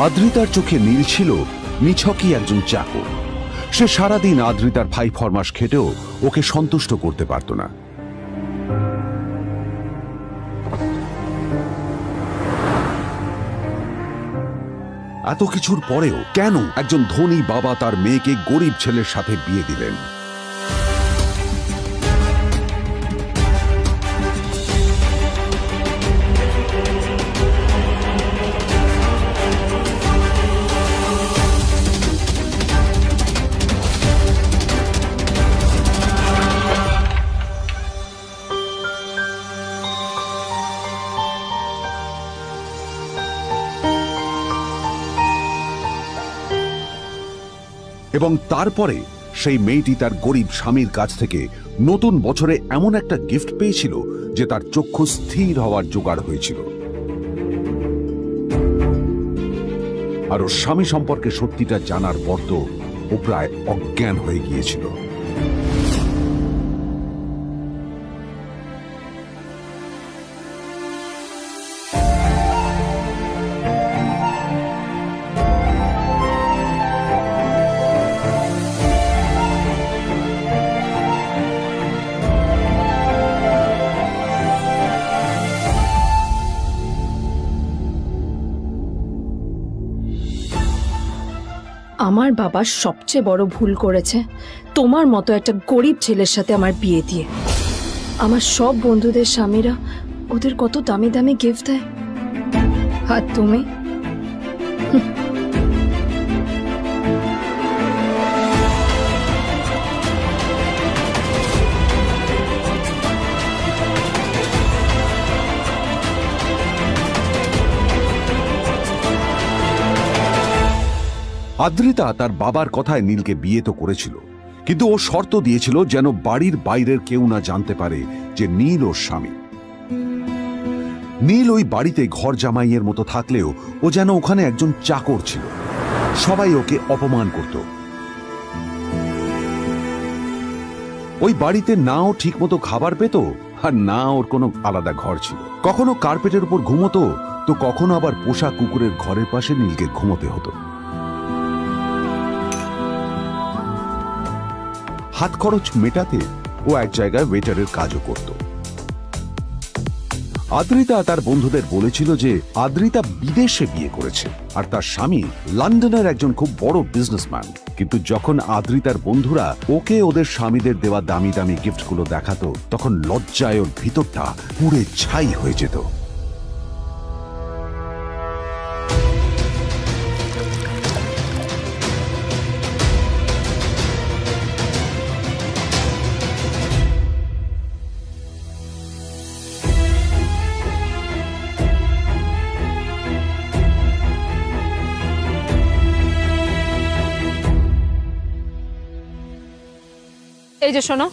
আদ্রিতার চোখে নীল ছিল নিছকই একজন চাকর। সে সারাদিন আদ্রিতার ভাই ফরমাস খেটেও ওকে সন্তুষ্ট করতে পারত না। এত কিছুর পরেও কেন একজন ধনী বাবা তার মেয়েকে গরিব ছেলের সাথে বিয়ে দিলেন? এবং তারপরে সেই মেয়েটি তার গরিব স্বামীর কাছ থেকে নতুন বছরে এমন একটা গিফট পেয়েছিল যে তার চক্ষু স্থির হওয়ার জোগাড় হয়েছিল। আর ওর স্বামী সম্পর্কে সত্যিটা জানার পর তো ও প্রায় অজ্ঞান হয়ে গিয়েছিল। আমার বাবা সবচেয়ে বড় ভুল করেছে তোমার মতো একটা গরিব ছেলের সাথে আমার বিয়ে দিয়ে। আমার সব বন্ধুদের স্বামীরা ওদের কত দামি দামি গিফট দেয়, আর তুমি আদ্রিতা তার বাবার কথায় নীলকে বিয়ে তো করেছিল, কিন্তু ও শর্ত দিয়েছিল যেন বাড়ির বাইরের কেউ না জানতে পারে যে নীল ওর স্বামী। নীল ওই বাড়িতে ঘর জামাইয়ের মতো থাকলেও ও যেন ওখানে একজন চাকর ছিল। সবাই ওকে অপমান করত। ওই বাড়িতে না ও ঠিক মতো খাবার পেত, আর না ওর কোনো আলাদা ঘর ছিল। কখনো কার্পেটের উপর ঘুমোতো, তো কখনো আবার পোষা কুকুরের ঘরের পাশে নীলকে ঘুমোতে হতো। হাত খরচ মেটাতে ও এক জায়গায় ওয়েটারের কাজও করত। আদ্রিতা তার বন্ধুদের বলেছিল যে আদ্রিতা বিদেশে বিয়ে করেছে আর তার স্বামী লন্ডনের একজন খুব বড় বিজনেসম্যান। কিন্তু যখন আদ্রিতার বন্ধুরা ওকে ওদের স্বামীদের দেওয়া দামি দামি গিফটগুলো দেখাতো, তখন লজ্জায় ওর ভিতরটা পুড়ে ছাই হয়ে যেত। এই যে শোনো,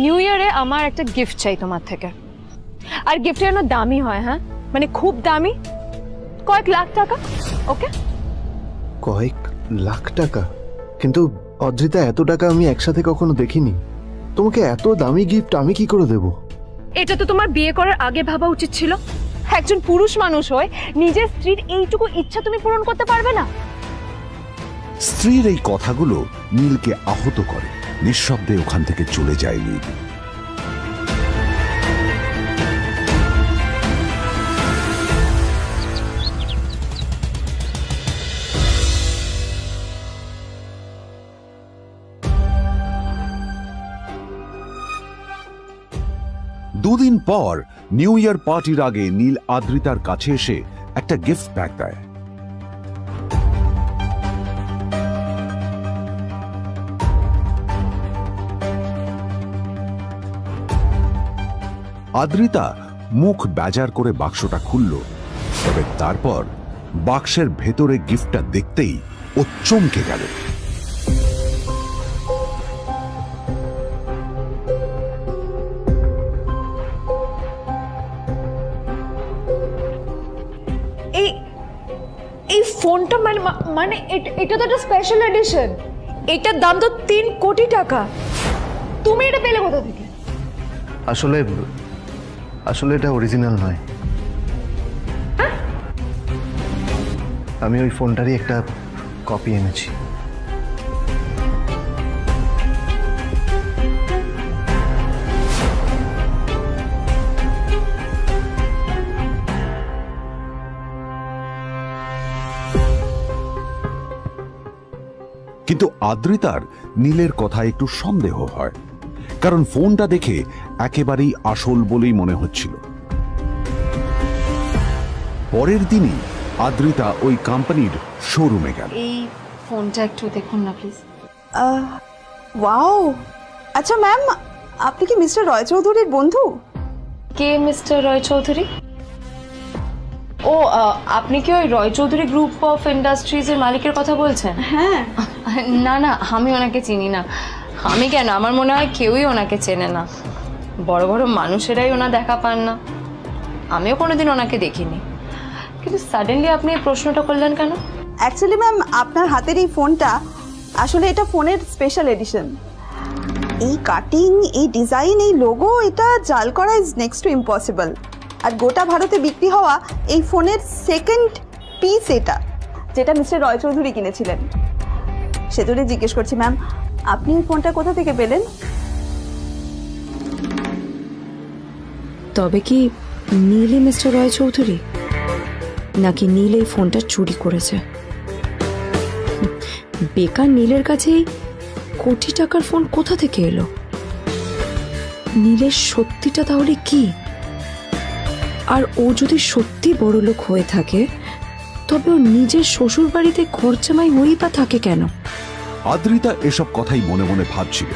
নিউ ইয়ারে আমার একটা গিফট চাই তোমার থেকে। আর গিফটটা যেন দামি হয়, হ্যাঁ, মানে খুব দামি, কয়েক লাখ টাকা। ওকে? কয়েক লাখ টাকা? কিন্তু অদ্রিতা, এত টাকা আমি একসাথে কখনো দেখিনি। তোমাকে এত দামি গিফট আমি কি করে দেব? এটা তো তোমার বিয়ে করার আগে ভাবা উচিত ছিল। একজন পুরুষ মানুষ হয়ে নিজের স্ত্রীর এইটুকু ইচ্ছা তুমি পূরণ করতে পারবে না? স্ত্রীর এই কথাগুলো নীলকে আহত করে। নিঃশব্দে ওখান থেকে চলে যায় নীল। দুদিন পর নিউ ইয়ার পার্টির আগে নীল আদ্রিতার কাছে এসে একটা গিফট ব্যাগ দেয়। আদ্রিতা মুখ বেজার করে বাক্সটা খুলল, তবে তারপর বাক্সের ভেতরে গিফটটা দেখতেই ও চমকে গেল। ফোনটা মানে এটা তো একটা স্পেশাল এডিশন, এটার দাম তো 3 কোটি টাকা। তুমি এটা পেলে কোথা থেকে? আসলে আসলে এটা অরিজিনাল নয়। আমি ওই ফোনটারই একটা কপি এনেছি। কিন্তু আদ্রিতার নীলের কথা একটু সন্দেহ হয়, কারণ ফোনটা দেখে একেবারেই আসল বলেই মনে হচ্ছিল। পরের দিনই আদ্রিতা ওই কোম্পানির শোরুমে গেল। এই ফোনটা একটু দেখুন না প্লিজ। ওয়াও, আচ্ছা ম্যাম, আপনি কি মিস্টার রয় চৌধুরীর বন্ধু? কে মিস্টার রয় চৌধুরী? ও আপনি কি ওই রয় চৌধুরী গ্রুপ অফ ইন্ডাস্ট্রিজের মালিকের কথা বলছেন? হ্যাঁ। না না, আমি ওনাকে চিনি না। আমি কেন, আমার মনে হয় কেউই ওনাকে চেনে না। বড় বড় মানুষেরাই ওনা দেখা পান না। আমিও কোনোদিন ওনাকে দেখিনি, কিন্তু সাডেনলি আপনি এই প্রশ্নটা করলেন কেন? অ্যাকচুয়ালি ম্যাম, আপনার হাতের এই ফোনটা আসলে এটা ফোনের স্পেশাল এডিশন। এই কাটিং, এই ডিজাইন, এই লোগো, এটা জাল করা ইজ নেক্সট টু ইম্পসিবল। আর গোটা ভারতে বিক্রি হওয়া এই ফোনের সেকেন্ড পিস এটা, যেটা মিস্টার রয় চৌধুরী কিনেছিলেন। সেজন্য জিজ্ঞেস করছি ম্যাম, আপনি এই ফোনটা কোথা থেকে পেলেন? তবে কি নীলই মিস্টার রয় চৌধুরী, নাকি নীল এই ফোনটা চুরি করেছে? বেকার নীলের কাছেই কোটি টাকার ফোন কোথা থেকে এলো? নীলের সত্যিটা তাহলে কি? আর ও যদি সত্যি বড়লোক হয়ে থাকে, তবে ও নিজের শ্বশুর বাড়িতে খরচামাই হয়েই বা থাকে কেন? আদ্রিতা এসব কথাই মনে মনে ভাবছিল।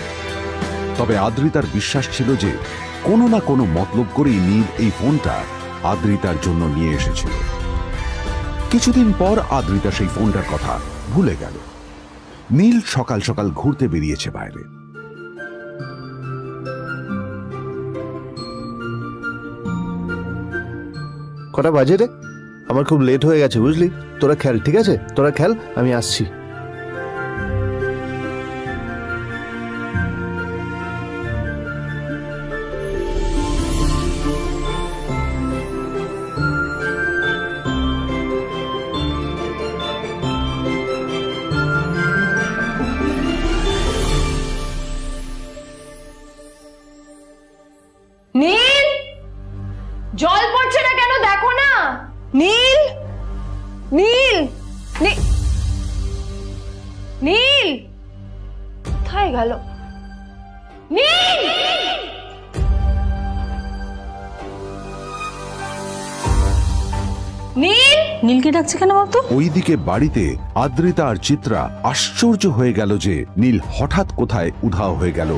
তবে আদ্রিতার বিশ্বাস ছিল যে কোনো না কোনো মতলব করেই নীল এই ফোনটা আদ্রিতার জন্য নিয়ে এসেছিল। কিছুদিন পর আদ্রিতা সেই ফোনটার কথা ভুলে গেল। নীল সকাল সকাল ঘুরতে বেরিয়েছে বাইরে। কটা বাজে রে? আমার খুব লেট হয়ে গেছে, বুঝলি? তোরা খেল, ঠিক আছে? তোরা খেল, আমি আসছি। নীল, জল পড়ছে না কেন দেখো না। নীল, নীল, নীল কোথায় গেল? নীল, নীল, নীলকে ডাকছে কেন বলতো? ওইদিকে বাড়িতে আদ্রিতা আর চিত্রা আশ্চর্য হয়ে গেল যে নীল হঠাৎ কোথায় উধাও হয়ে গেল।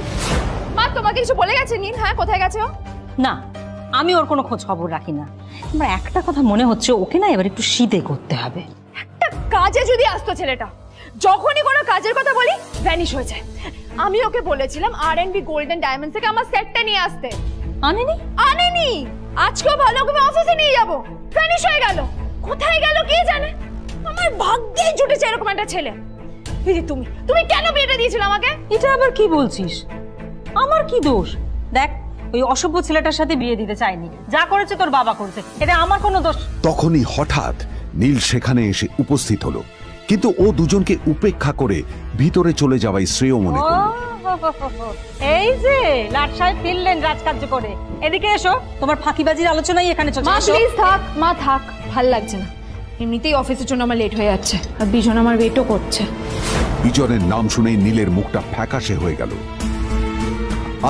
মা তোমাকে কিছু বলে গেছে নীল? হ্যাঁ, কোথায় গেছে ও? না, আমি ওর কোনো খোঁজ খবর রাখি না। আমার একটা কথা মনে হচ্ছে, ওকে না এবার একটু শীতে করতে হবে। একটা কাজে যদি আসতো ছেলেটা, যখনই কোনো কাজের কথা বলি ভ্যানিশ হয়ে যায়। আমি ওকে বলেছিলাম আর&বি গোল্ডেন ডায়মন্ড থেকে আমার সেটটা নিয়ে আসতে, আনেনি। আনেনি। আজকেও ভালো করে অফিসে নিয়ে যাব, ভ্যানিশ হয়ে গেল। কোথায় গেল কে জানে। আমার ভাগ্যেই জুটেছে এরকম একটা ছেলে। দিদি, তুমি কেন বিয়েটা দিয়েছিল আমাকে? এটা আবার কি বলছিস? আমার কি দোষ? দেখ, ওই অসভ্য ছেলেটার সাথে বিয়ে দিতে চাইনি। যা করেছে তোর বাবা করেছে, এটা আমার কোনো দোষ। তখনই হঠাৎ নীল সেখানে এসে উপস্থিত হলো, কিন্তু ও দুজনকে উপেক্ষা করে ভিতরে চলে যাওয়াই শ্রেয় মনে করল। এই যে লাট সাহেব ফিরলেন রাজকার্য করে। এদিকে এসো, তোমার ফাঁকিবাজির আলোচনাই এখানে চলছে। মা প্লিজ থাক, মা থাক, ভাল লাগছে না। এমনিতেই অফিসের জন্য আমার লেট হয়ে যাচ্ছে, আর বিজন আমার ওয়েটও করছে। বিজনের নাম শুনেই নীলের মুখটা ফ্যাকাশে হয়ে গেল।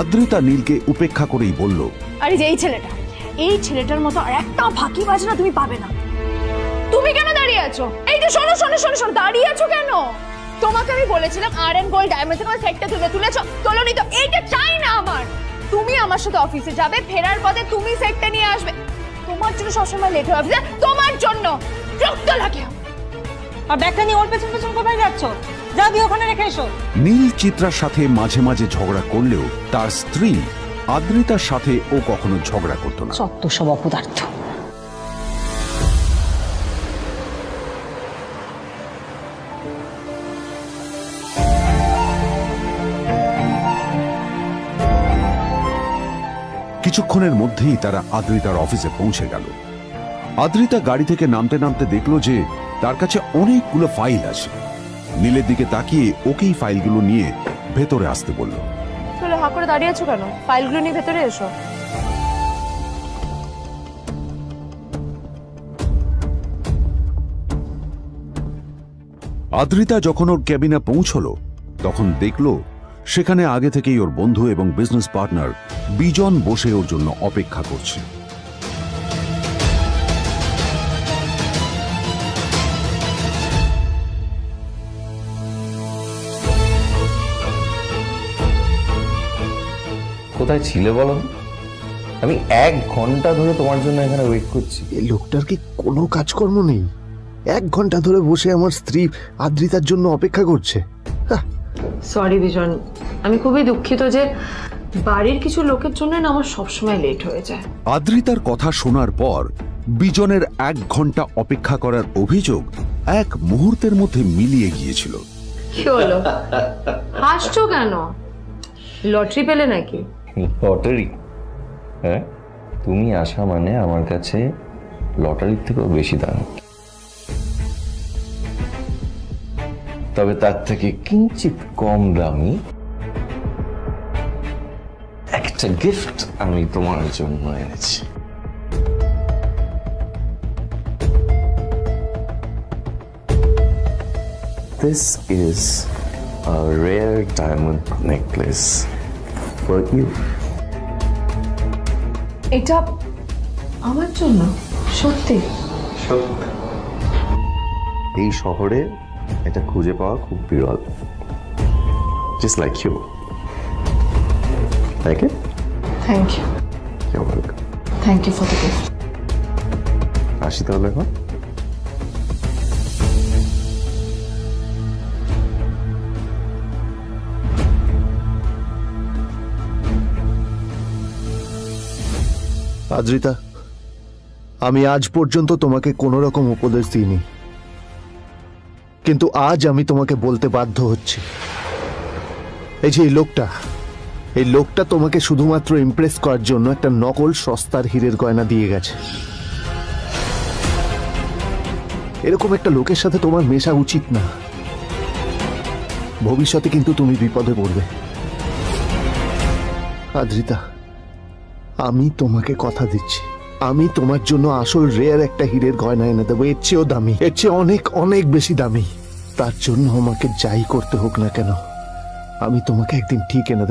আদ্রিতা নীলকে উপেক্ষা করেই বলল, আরে যে এই ছেলেটার মতো আর একটা ফাঁকিবাজ না তুমি পাবে না। তুমি কেন দাঁড়িয়ে আছো? এই যে শোনো শোনো শোনো শোনো, দাঁড়িয়ে আছো কেন? তোমাকে আমি বলেছিলাম আর&গোল্ড ডায়মন্ড থেকে আমার সেটটা তুলেছো, তোলোনি তো। এইটা চাই না আমার। তুমি আমার সাথে অফিসে যাবে, ফেরার পথে তুমি সেটটা নিয়ে আসবে। তোমার জন্য সবসময় লেট হয়ে অফিসে, তোমার জন্য বিরক্ত লাগে। আর ব্যাগটা নিয়ে ওর পেছন পেছন কোথায় যাচ্ছ? যা দিয়ে ওখানে রেখে এসো। নীল চিত্রার সাথে মাঝে মাঝে ঝগড়া করলেও তার স্ত্রী আদ্রিতার সাথে ও কখনো ঝগড়া করতো না। সত্য সব অপদার্থ। কিছুক্ষণের মধ্যেই তারা আদ্রিতার অফিসে পৌঁছে গেল। আদ্রিতা গাড়ি থেকে নামতে নামতে দেখলো যে তার কাছে অনেকগুলো ফাইল আছে। নীলের দিকে তাকিয়ে ওকেই ফাইলগুলো নিয়ে ভেতরে আসতে বলল। চলো, হা করে দাঁড়িয়ে আছো কেন? ফাইলগুলো নিয়ে ভেতরে এসো। আদ্রিতা যখন ওর ক্যাবিনে পৌঁছলো তখন দেখলো সেখানে আগে থেকেই ওর বন্ধু এবং বিজনেস পার্টনার বিজন বসে ওর জন্য অপেক্ষা করছে। কোথায় ছিলে বলো? আমি 1 ঘন্টা ধরে তোমার জন্য এখানে ওয়েট করছি। এই লোকটার কি কোনো কাজকর্ম নেই? 1 ঘন্টা ধরে বসে আমার স্ত্রী আদ্রিতার জন্য অপেক্ষা করছে। সরি বিজন, আমি খুবই দুঃখিত যে বাড়ির কিছু লোকের জন্য না আমার সবসময় লেট হয়ে যায়। আদ্রিতার কথা শোনার পর বিজনের 1 ঘন্টা অপেক্ষা করার অভিযোগ 1 মুহূর্তের মধ্যে মিলিয়ে গিয়েছিল। কি হলো, হাসছো কেন? লটারি পেলে নাকি? লটারি? হ্যাঁ, তুমি আসা মানে আমার কাছে লটারির থেকেও বেশি দাম। তবে তার থেকে কিঞ্চিত কম দামি একটা গিফট আমি তোমার জন্য এনেছি। This is a rare diamond necklace for you. এটা আমার জন্য? সত্যি? এই শহরে এটা খুঁজে পাওয়া খুব বিরল। Just like you. Like it? Thank you. You're welcome. Thank you for the gift. আসি তাহলে এখন। আদ্রিতা, আমি আজ পর্যন্ত তোমাকে কোনো রকম উপদেশ দিইনি, কিন্তু আজ আমি তোমাকে বলতে বাধ্য হচ্ছি। এই যে এই লোকটা তোমাকে শুধুমাত্র ইমপ্রেস করার জন্য একটা নকল সস্তার হীরের গয়না দিয়ে গেছে। এরকম একটা লোকের সাথে তোমার মেশা উচিত না। ভবিষ্যতে কিন্তু তুমি বিপদে পড়বে। আদ্রিতা, আমি তোমাকে কথা দিচ্ছি, আমি তোমার জন্য আসল রেয়ার একটা হীরের গয়না এনে দেবো, এর চেয়েও দামি, এর চেয়ে অনেক অনেক বেশি দামি। তার জন্য আমাকে যাই করতে হোক না কেন, আমি তোমাকে একদিন ঠিক এনে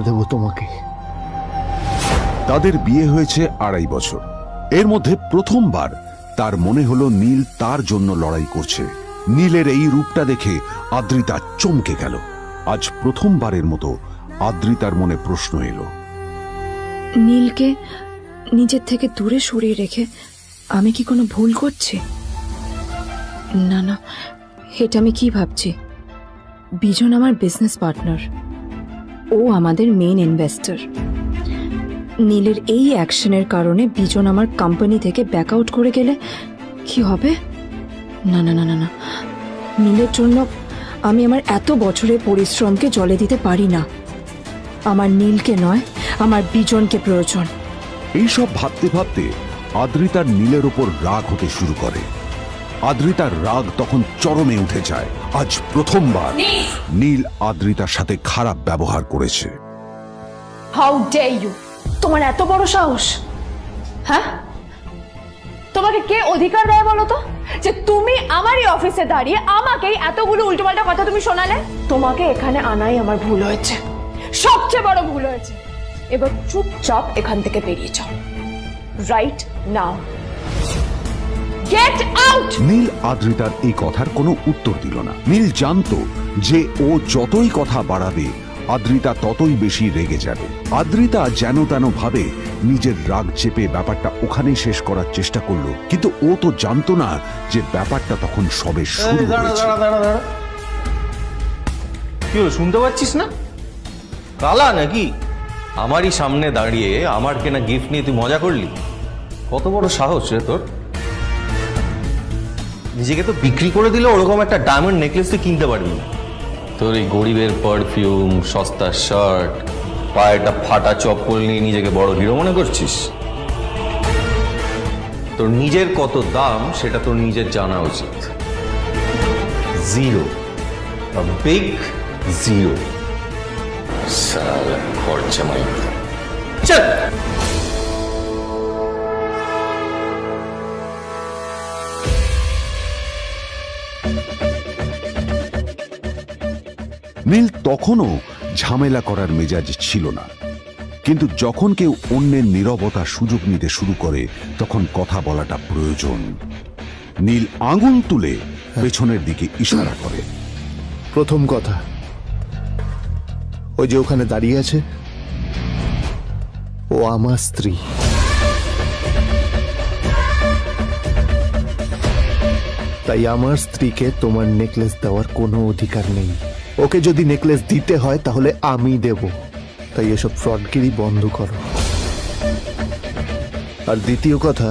দেবো তোমাকে। তাদের বিয়ে হয়েছে 2.5 বছর। এর মধ্যে প্রথমবার তার মনে হলো নীল তার জন্য লড়াই করছে। নীলের এই রূপটা দেখে আদ্রিতা চমকে গেল। আজ প্রথমবারের মতো আদ্রিতার মনে প্রশ্ন এলো, নীলকে নিজের থেকে দূরে সরিয়ে রেখে আমি কি কোনো ভুল করছি? না না, এটা আমি কি ভাবছি? বিজন আমার বিজনেস পার্টনার, ও আমাদের মেইন ইনভেস্টর। নীলের এই অ্যাকশনের কারণে বিজন আমার কোম্পানি থেকে ব্যাক আউট করে গেলে কি হবে? না না না না না, নীলের জন্য আমি আমার এত বছরের পরিশ্রমকে জলে দিতে পারি না। আমার নীলকে নয়, আমার বিজনকে প্রয়োজন। এইসব ভাবতে ভাবতে আদ্রিতার নীলের ওপর রাগ হতে শুরু করে। আদ্রিতার রাগ তখন চরমে উঠে যায়। আজ প্রথমবার নীল আদ্রিতার সাথে খারাপ ব্যবহার করেছে। How dare you! তোমার এত বড় সাহস! হ্যাঁ, তোমাকে কে অধিকার দেয় বলো তো যে তুমি আমারই অফিসে দাঁড়িয়ে আমাকেই এতগুলো উল্টোপাল্টা কথা তুমি শোনালে? তোমাকে এখানে আনাই আমার ভুল হয়েছে, সবচেয়ে বড় ভুল হয়েছে। এবার চুপচাপ এখান থেকে বেরিয়ে যাও, right now. Get out! Neel আদ্রিতার এই কথার কোনো উত্তর দিল না। নীল জানতো যে ও যতই কথা বাড়াবে আদ্রিতা ততই বেশি রেগে যাবে। আদ্রিতা যেন তেন ভাবে নিজের রাগ চেপে ব্যাপারটা ওখানেই শেষ করার চেষ্টা করলো, কিন্তু ও তো জানতো না যে ব্যাপারটা তখন সবে শুরু হয়েছে। কি হলো, শুনতে পাচ্ছিস না? কালা নাকি? আমারই সামনে দাঁড়িয়ে আমার কেনা গিফট নিয়ে তুই মজা করলি? কত বড় সাহস রে তোর! নিজেকে তো বিক্রি করে দিলে ওরকম একটা ডায়মন্ড নেকলেস তুই কিনতে পারবি না। তোর এই গরিবের পারফিউম, সস্তা শার্ট, পায়ে একটা ফাটা চপ্পল নিয়ে নিজেকে বড় হিরো মনে করছিস? তোর নিজের কত দাম সেটা তোর নিজের জানা উচিত। Zero, big zero. সালা খরচা মাই চল। নীল তখনও ঝামেলা করার মেজাজ ছিল না, কিন্তু যখন কেউ অন্যের নীরবতা সুযোগ নিতে শুরু করে তখন কথা বলাটা প্রয়োজন। নীল আঙুল তুলে পেছনের দিকে ইশারা করে। প্রথম কথা, ওই যে ওখানে দাঁড়িয়ে আছে, ও আমার স্ত্রী। তাই আমার স্ত্রীকে তোমার নেকলেস দেওয়ার কোনো অধিকার নেই। ওকে যদি নেকলেস দিতে হয় তাহলে আমি দেব। তাই এসব ফ্রডগিরি বন্ধ করো। আর দ্বিতীয় কথা,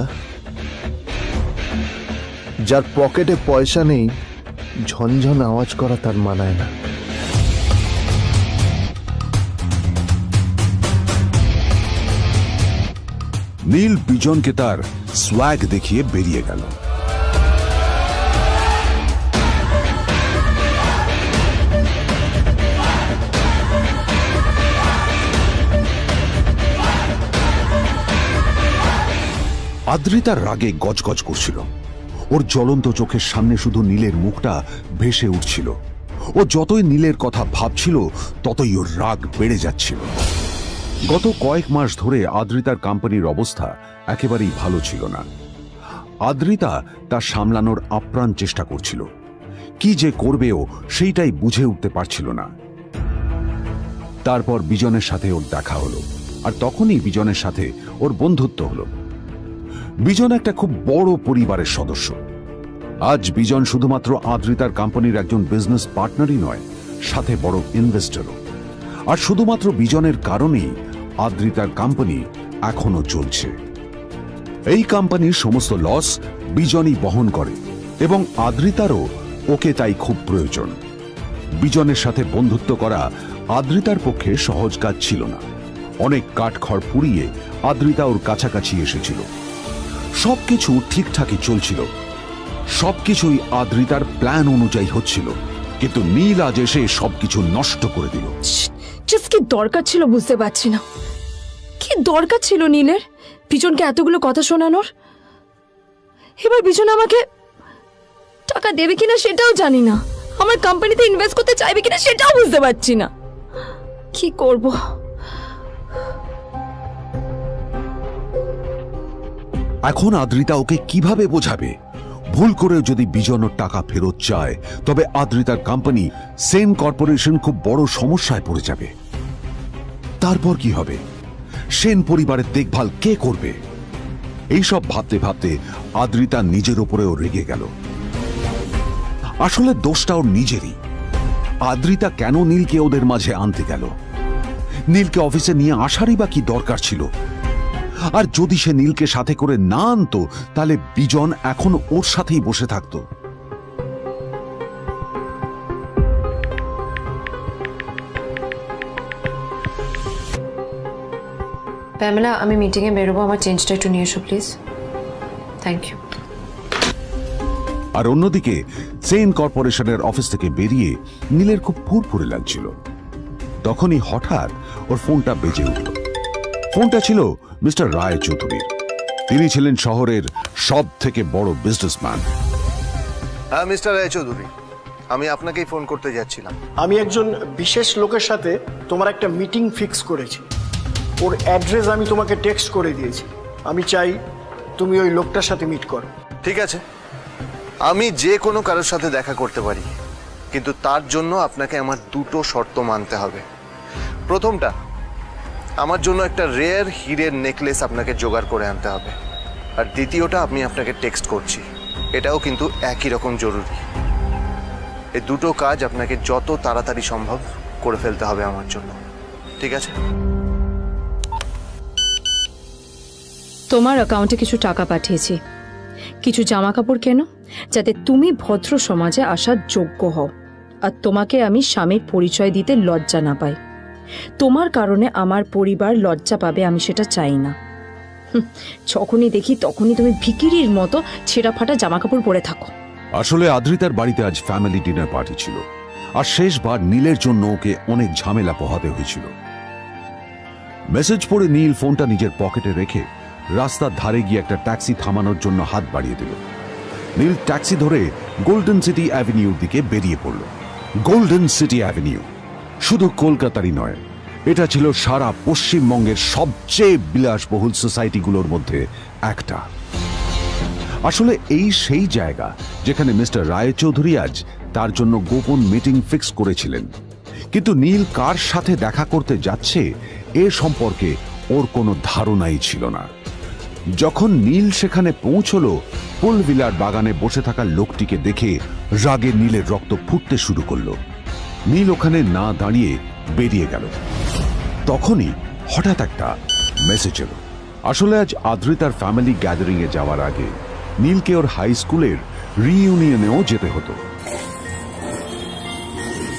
যার পকেটে পয়সা নেই ঝনঝন আওয়াজ করা তার মানায় না। নীল বিজনকে তার সোয়াগ দেখিয়ে বেরিয়ে গেল। আদ্রিতার রাগে গজগজ করছিল। ওর জ্বলন্ত চোখের সামনে শুধু নীলের মুখটা ভেসে উঠছিল। ও যতই নীলের কথা ভাবছিল ততই ওর রাগ বেড়ে যাচ্ছিল। গত কয়েক মাস ধরে আদ্রিতার কোম্পানির অবস্থা একেবারেই ভালো ছিল না। আদ্রিতা তা সামলানোর আপ্রাণ চেষ্টা করছিল। কি যে করবেও সেইটাই বুঝে উঠতে পারছিল না। তারপর বিজনের সাথে ওর দেখা হলো, আর তখনই বিজনের সাথে ওর বন্ধুত্ব হলো। বিজন একটা খুব বড় পরিবারের সদস্য। আজ বিজন শুধুমাত্র আদ্রিতার কোম্পানির একজন বিজনেস পার্টনারই নয়, সাথে বড় ইনভেস্টরও। আর শুধুমাত্র বিজনের কারণেই আদ্রিতার কোম্পানি এখনো চলছে। এই কোম্পানির সমস্ত লস বিজনই বহন করে এবং আদ্রিতারও ওকে তাই খুব প্রয়োজন। বিজনের সাথে বন্ধুত্ব করা আদ্রিতার পক্ষে সহজ কাজ ছিল না। অনেক কাঠখড় পুড়িয়ে আদ্রিতা ওর কাছাকাছি এসেছিল। সবকিছু ঠিকঠাকই চলছিল, সবকিছুই আদ্রিতার প্ল্যান অনুযায়ী হচ্ছিল, কিন্তু নীল আজ এসে সবকিছু নষ্ট করে দিল। কি দরকার ছিল বুঝতে পারছি না। কি দরকার ছিল নীলের বিজনকে এতগুলো কথা শোনানোর? এবার বিজন আমাকে টাকা দেবে কিনা সেটাও জানি না। আমার কোম্পানিতে ইনভেস্ট করতে চাইবে কিনা সেটাও বুঝতে পারছি না। কি করব? এখন আদ্রিতা ওকে কিভাবে বোঝাবে? ভুল করে যদি বিজন ওর টাকা ফেরত চায় তবে আদ্রিতার কোম্পানি সেন কর্পোরেশন খুব বড় সমস্যায় পড়ে যাবে। তারপর কি হবে? সেন পরিবারের দেখভাল কে করবে? এইসব ভাবতে ভাবতে আদ্রিতা নিজের ওপরেও রেগে গেল। আসলে দোষটা ওর নিজেরই। আদ্রিতা কেন নীলকে ওদের মাঝে আনতে গেল? নীলকে অফিসে নিয়ে আসারই বা কি দরকার ছিল? আর যদি সে নীলকে সাথে করে না আনতো তাহলে বিজন এখন ওর সাথেই বসে থাকতো। প্যামেলা, আমি মিটিংয়ে বেরোবো, আমার চেঞ্জটা একটু নিয়ে এসো প্লিজ। Thank you. আর অন্যদিকে সেন কর্পোরেশনের অফিস থেকে বেরিয়ে নীলের খুব ফুরফুরে লাগছিল। তখনই হঠাৎ ওর ফোনটা বেজে উঠল। ফোনটা ছিল মিস্টার রায় চৌধুরীর। তিনি ছিলেন শহরের সব থেকে বড় বিজনেসম্যান। হ্যাঁ মিস্টার রায় চৌধুরী, আমি আপনাকেই ফোন করতে যাচ্ছিলাম। আমি একজন বিশেষ লোকের সাথে তোমার একটা মিটিং ফিক্স করেছি। ওর অ্যাড্রেস আমি তোমাকে টেক্সট করে দিয়েছি। আমি চাই তুমি ওই লোকটার সাথে মিট করো। ঠিক আছে, আমি যে কোনো কারোর সাথে দেখা করতে পারি, কিন্তু তার জন্য আপনাকে আমার দুটো শর্ত মানতে হবে। প্রথমটা, আমার জন্য একটা রেয়ার হীরের নেকলেস আপনাকে জোগাড় করে আনতে হবে। আর দ্বিতীয়টা, আমি আপনাকে টেক্সট করছি, এটাও কিন্তু একই রকম জরুরি। এই দুটো কাজ আপনাকে যত তাড়াতাড়ি সম্ভব করে ফেলতে হবে আমার জন্য, ঠিক আছে? তোমার অ্যাকাউন্টে কিছু টাকা পাঠিয়েছি। কিছু জামা কাপড় কেনো, যাতে তুমি ভদ্র সমাজে আসার যোগ্য হও আর তোমাকে আমি স্বামীর পরিচয় দিতে লজ্জা না পাই। তোমার কারণে আমার পরিবার লজ্জা পাবে, আমি সেটা চাই না। যখনই দেখি তখনই তুমি ভিখিরির মতো ছেঁড়া ফাটা জামা কাপড় পরে থাকো। আসলে আদ্রিতার বাড়িতে আজ ফ্যামিলি ডিনার পার্টি ছিল, আর শেষবার নীলের জন্য ওকে অনেক ঝামেলা পোহাতে হয়েছিল। মেসেজ পড়ে নীল ফোনটা নিজের পকেটে রেখে রাস্তার ধারে গিয়ে একটা ট্যাক্সি থামানোর জন্য হাত বাড়িয়ে দিল। নীল ট্যাক্সি ধরে গোল্ডেন সিটি অ্যাভিনিউর দিকে বেরিয়ে পড়ল। গোল্ডেন সিটি অ্যাভিনিউ শুধু কলকাতারই নয়, এটা ছিল সারা পশ্চিমবঙ্গের সবচেয়ে বিলাসবহুল সোসাইটিগুলোর মধ্যে একটা। আসলে এই সেই জায়গা যেখানে মিস্টার রায়চৌধুরী আজ তার জন্য গোপন মিটিং ফিক্স করেছিলেন। কিন্তু নীল কার সাথে দেখা করতে যাচ্ছে এ সম্পর্কে ওর কোনো ধারণাই ছিল না। যখন নীল সেখানে পৌঁছলো, ফুলভিলার বাগানে বসে থাকা লোকটিকে দেখে রাগে নীলের রক্ত ফুটতে শুরু করলো। নীল ওখানে না দাঁড়িয়ে বেরিয়ে গেল। তখনই হঠাৎ একটা মেসেজ এলো। আসলে আজ আদ্রিতার ফ্যামিলি গ্যাদারিং এ যাওয়ার আগে নীলকে ওর হাই স্কুলের রিইউনিয়নেও যেতে হতো।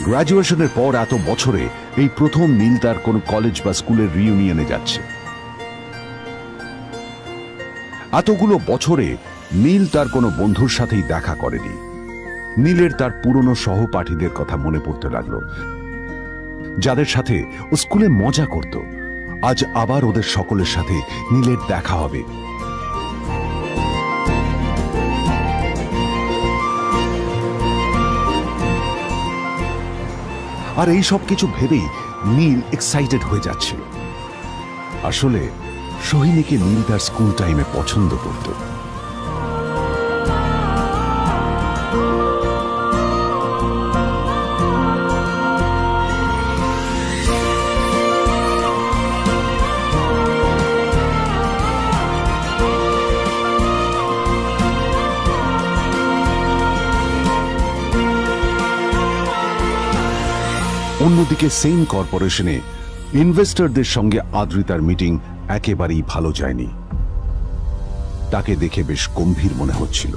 গ্র্যাজুয়েশনের পর এত বছরে এই প্রথম নীল তার কোন কলেজ বা স্কুলের রিইউনিয়নে যাচ্ছে। এতগুলো বছরে নীল তার কোনো বন্ধুর সাথেই দেখা করেনি। নীলের তার পুরনো সহপাঠীদের কথা মনে পড়তে লাগলো, যাদের সাথে ও স্কুলে মজা করত। আজ আবার ওদের সকলের সাথে নীলের দেখা হবে। আর এই সব কিছু ভেবেই নীল এক্সাইটেড হয়ে যাচ্ছিল। আসলে সোহিনীকে নীল তার স্কুল টাইমে পছন্দ করত। অন্যদিকে সেম কর্পোরেশনে ইনভেস্টরদের সঙ্গে আদ্রিতার মিটিং একেবারেই ভালো যায়নি। তাকে দেখে বেশ গম্ভীর মনে হচ্ছিল।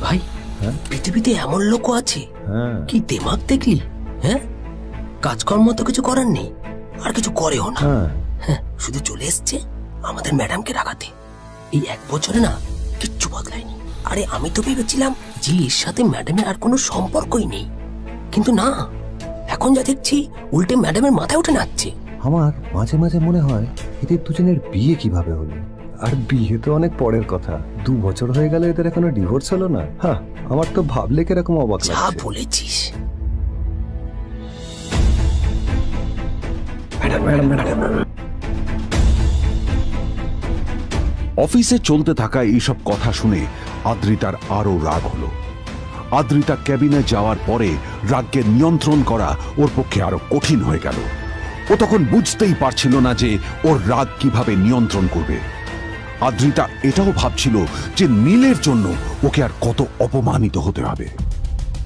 ভাই, পৃথিবীতে এমন লোকও আছে, কি দিমাগ দেখলি? হ্যাঁ, কাজকর্ম তো কিছু করার নেই, আর কিছু করেও না। হ্যাঁ, শুধু চলে এসছে আমাদের ম্যাডামকে রাখাতে। এই 1 বছরে না কিচ্ছু বদলায়নি। আরে আমি তো ভেবেছিলাম যে এর সাথে ম্যাডামের আর কোনো সম্পর্কই নেই, কিন্তু না, এখন যা দেখছি উল্টে ম্যাডামের মাথায় উঠে নাচছে। আমার মাঝে মাঝে মনে হয় এদের দুজনের বিয়ে কিভাবে হলো। আর বিয়ে তো অনেক পরের কথা, 2 বছর হয়ে গেল এদের এখনো ডিভোর্স হলো না। হ্যাঁ, আমার তো ভাবলে কিরকম অবাক যা লাগছে। বলেছিস। অফিসে চলতে থাকা এইসব কথা শুনে আদ্রিতার আরো রাগ হলো। আদ্রিতা ক্যাবিনে যাওয়ার পরে রাগকে নিয়ন্ত্রণ করা ওর পক্ষে আরো কঠিন হয়ে গেল। ও তখন বুঝতেই পারছিল না যে ওর রাগ কিভাবে নিয়ন্ত্রণ করবে। আদ্রিতা এটাও ভাবছিল যে নীলের জন্য ওকে আর কত অপমানিত হতে হবে।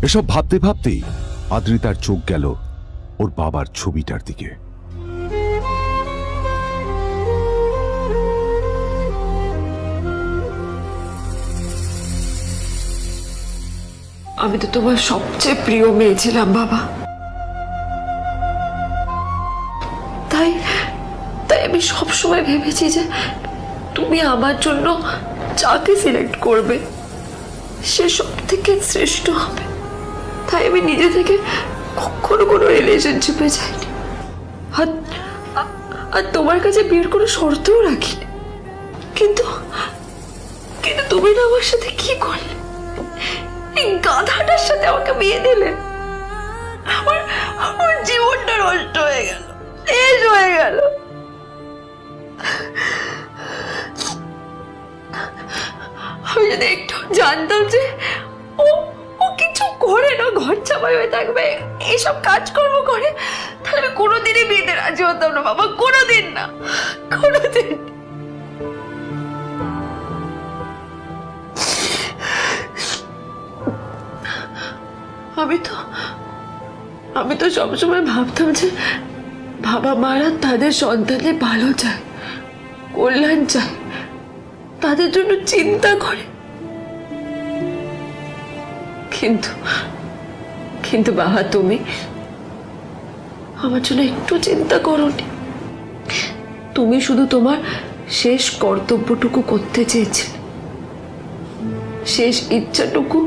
এসব ভাবতে ভাবতেই আদ্রিতার চোখ গেল ওর বাবার ছবিটার দিকে। আমি তো তোমার সবচেয়ে প্রিয় মেয়ে ছিলাম বাবা, তাই তাই আমি সবসময় ভেবেছি যে তুমি আমার জন্য যাকে সিলেক্ট করবে সে সব থেকে শ্রেষ্ঠ হবে। তাই আমি নিজে থেকে কখনো কোনো রিলেশনশিপে যাইনি, আর তোমার কাছে বিয়ের কোনো শর্তও রাখিনি। কিন্তু কিন্তু তুমি না আমার সাথে কি করলে? এই গাধাটার সাথে আমাকে বিয়ে দিলে। আমার আমার জীবনটা নষ্ট হয়ে গেল, শেষ হয়ে গেল। আমি যদি একটু জানতাম যে ও ও কিছু করে না, ঘর চাপাই হয়ে থাকবে, এইসব কাজকর্ম করে, তাহলে আমি কোনোদিনই বিয়েতে রাজি হতাম না বাবা, কোনোদিন না, কোনোদিন। আমি তো সবসময় ভাবতাম যে বাবা মারা তাদের সন্তানের ভালো চায়, কল্যাণ চায়, তাদের জন্য চিন্তা করে, কিন্তু কিন্তু বাবা, তুমি আমার জন্য একটু চিন্তা করোনি। তুমি শুধু তোমার শেষ কর্তব্যটুকু করতে চেয়েছিলে, শেষ ইচ্ছাটুকু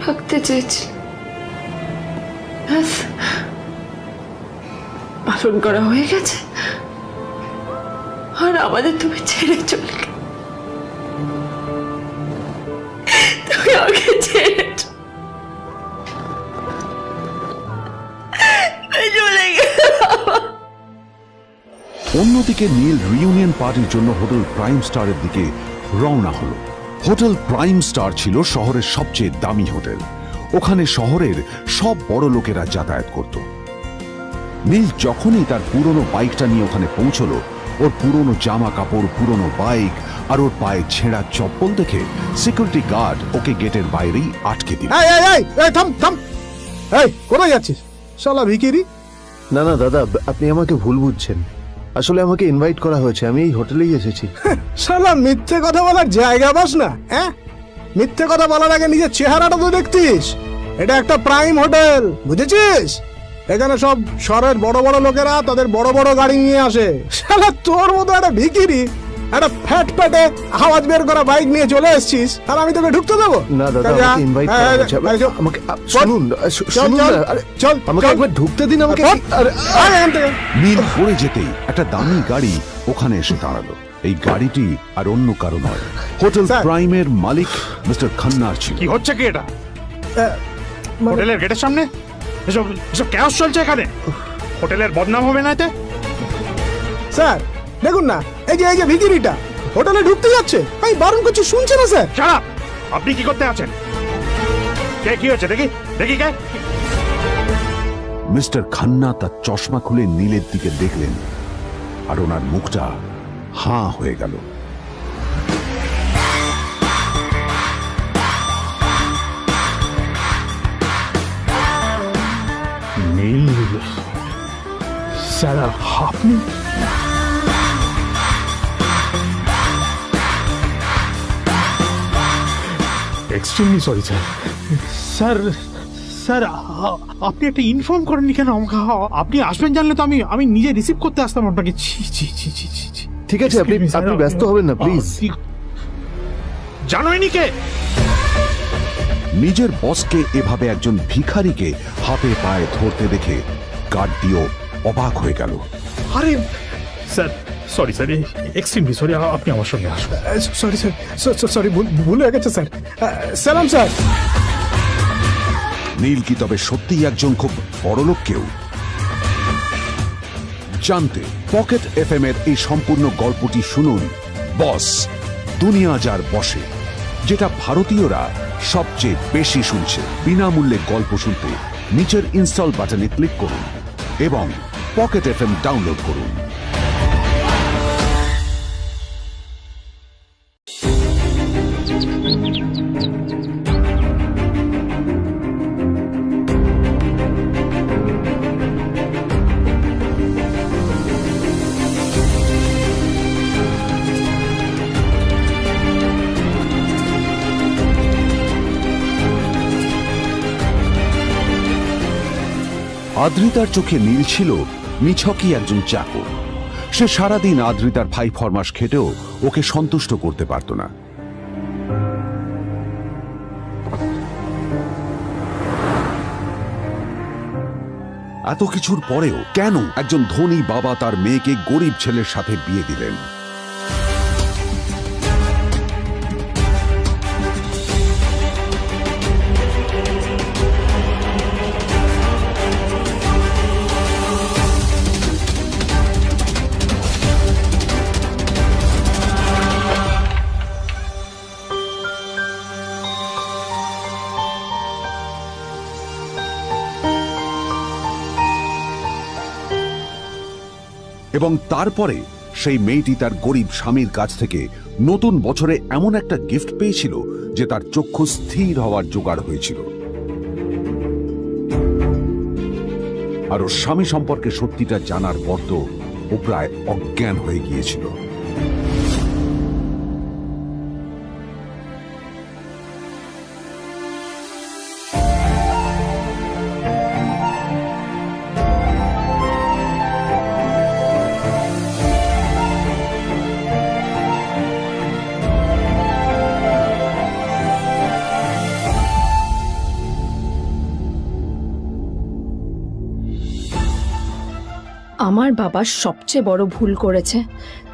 রাখতে চেয়েছিলে, ব্যাস পালন করা হয়ে গেছে। আর আমাদের তুমি ছেড়ে চলে গেলে, তুমি আগে ছেড়ে চলে গেলে। অন্যদিকে নীল রিইউনিয়ন পার্টির জন্য হোটেল প্রাইম স্টারের দিকে রওনা হলো। হোটেল প্রাইম স্টার ছিল শহরের সবচেয়ে দামি হোটেল। ওখানে শহরের সব বড় লোকেরা যাতায়াত করত। নীল যখনই তার পুরনো বাইকটা নিয়ে ওখানে পৌঁছলো, ওর পুরনো জামা কাপড়, পুরনো বাইক আর ওর পায়ে ছেঁড়া চপ্পল দেখে সিকিউরিটি গার্ড ওকে গেটের বাইরেই আটকে দিল। থাম থাম, এই কোথায় যাচ্ছিস শালা ভিখিরি? না না দাদা, আপনি আমাকে ভুল বুঝছেন। আসলে আমাকে ইনভাইট করা হয়েছে, আমি এই হোটেলেই এসেছি। শালা মিথ্যে কথা বলার জায়গা পাস না? হ্যাঁ, মিথ্যে কথা বলার আগে নিজের চেহারাটা তো দেখতিস। এটা একটা প্রাইম হোটেল, বুঝেছিস? এখানে সব শহরের বড় বড় লোকেরা তাদের বড় বড় গাড়ি নিয়ে আসে। শালা তোর মতো একটা ভিখিরি একটা ফ্যাট প্যাটে আওয়াজ বের করা বাইক নিয়ে চলে এসেছিস, আর আমি তোকে ঢুকতে দেবো? না দাদা, আমাকে ইনভাইট করা হয়েছে। আমাকে শুনুন, শুনুন না, আরে চল, আমাকে একবার ঢুকতে দিন আমাকে। নীল পড়ে যেতেই একটা দামি গাড়ি ওখানে এসে দাঁড়ালো। এই গাড়িটি আর অন্য কারো নয়, হোটেল প্রাইমের মালিক মিস্টার খান্নার ছিল। কি হচ্ছে কি এটা? হোটেলের গেটের সামনে এসব এসব ক্যাশ চলছে এখানে। হোটেলের বদনাম হবে না এতে? স্যার দেখুন না, এই যে ভিখিরিটা হোটেলে ঢুকতে যাচ্ছে, আমি বারণ করছি, শুনছে না স্যার? শালা, আপনি কি করতে আছেন? কে, কি হচ্ছে দেখি দেখি কে? মিস্টার খান্না তার চশমা খুলে নীলের দিকে দেখলেন, আর ওনার মুখটা হাঁ হয়ে গেল। নীল স্যার, আপনি? Extremely sorry sir. Sir sir, আপনি একটা ইনফর্ম করেননি কেন আমাকে? আপনি আসবেন জানলে তো আমি নিজে রিসিভ করতে আসতাম আপনাকে। ঠিক আছে, আপনি ব্যস্ত হবেন না প্লিজ। জানোইনি কে? নিজের বসকে এভাবে একজন ভিখারিকে হাতে পায়ে ধরতে দেখে গার্ডটিও অবাক হয়ে গেল। আরে sir, sorry sir, extremely sorry, আপনি আমার সঙ্গে আসুন। সরি স্যার, সরি, ভুল হয়ে গেছে স্যার। সালাম স্যার। নীল কি তবে সত্যিই একজন খুব বড়লোক কেউ? জানতে পকেট এফএম এর এই সম্পূর্ণ গল্পটি শুনুন, বস দুনিয়া যার বসে, যেটা ভারতীয়রা সবচেয়ে বেশি শুনছে। বিনামূল্যে গল্প শুনতে নিচের ইনস্টল বাটনে ক্লিক করুন এবং পকেট এফএম ডাউনলোড করুন। আদ্রিতার চোখে নীল ছিল নিছকই একজন চাকর। সে সারাদিন আদ্রিতার ভাই ফরমাস খেটেও ওকে সন্তুষ্ট করতে পারত না। এত কিছুর পরেও কেন একজন ধনী বাবা তার মেয়েকে গরিব ছেলের সাথে বিয়ে দিলেন? এবং তারপরে সেই মেয়েটি তার গরিব স্বামীর কাছ থেকে নতুন বছরে এমন একটা গিফট পেয়েছিল যে তার চক্ষু স্থির হওয়ার জোগাড় হয়েছিল। আর ওর স্বামী সম্পর্কে সত্যিটা জানার পর তো ও প্রায় অজ্ঞান হয়ে গিয়েছিল। আমার বাবা সবচেয়ে বড় ভুল করেছে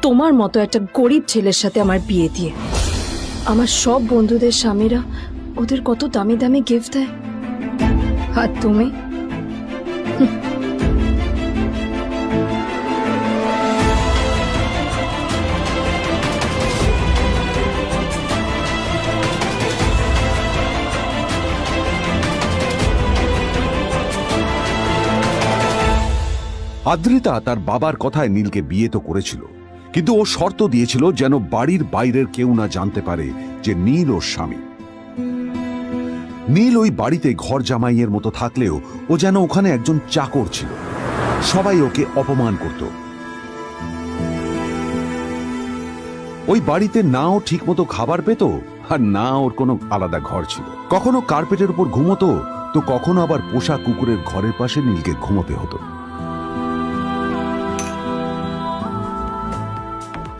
তোমার মতো একটা গরিব ছেলের সাথে আমার বিয়ে দিয়ে। আমার সব বন্ধুদের স্বামীরা ওদের কত দামি দামি গিফট দেয়, আর তুমি আদ্রিতা তার বাবার কথায় নীলকে বিয়ে তো করেছিল, কিন্তু ও শর্ত দিয়েছিল যেন বাড়ির বাইরের কেউ না জানতে পারে যে নীল ওর স্বামী। নীল ওই বাড়িতে ঘর জামাইয়ের মতো থাকলেও ও যেন ওখানে একজন চাকর ছিল। সবাই ওকে অপমান করত। ওই বাড়িতে না ও ঠিক মতো খাবার পেত, আর না ওর কোনো আলাদা ঘর ছিল। কখনো কার্পেটের উপর ঘুমোতো, তো কখনো আবার পোষা কুকুরের ঘরের পাশে নীলকে ঘুমোতে হতো।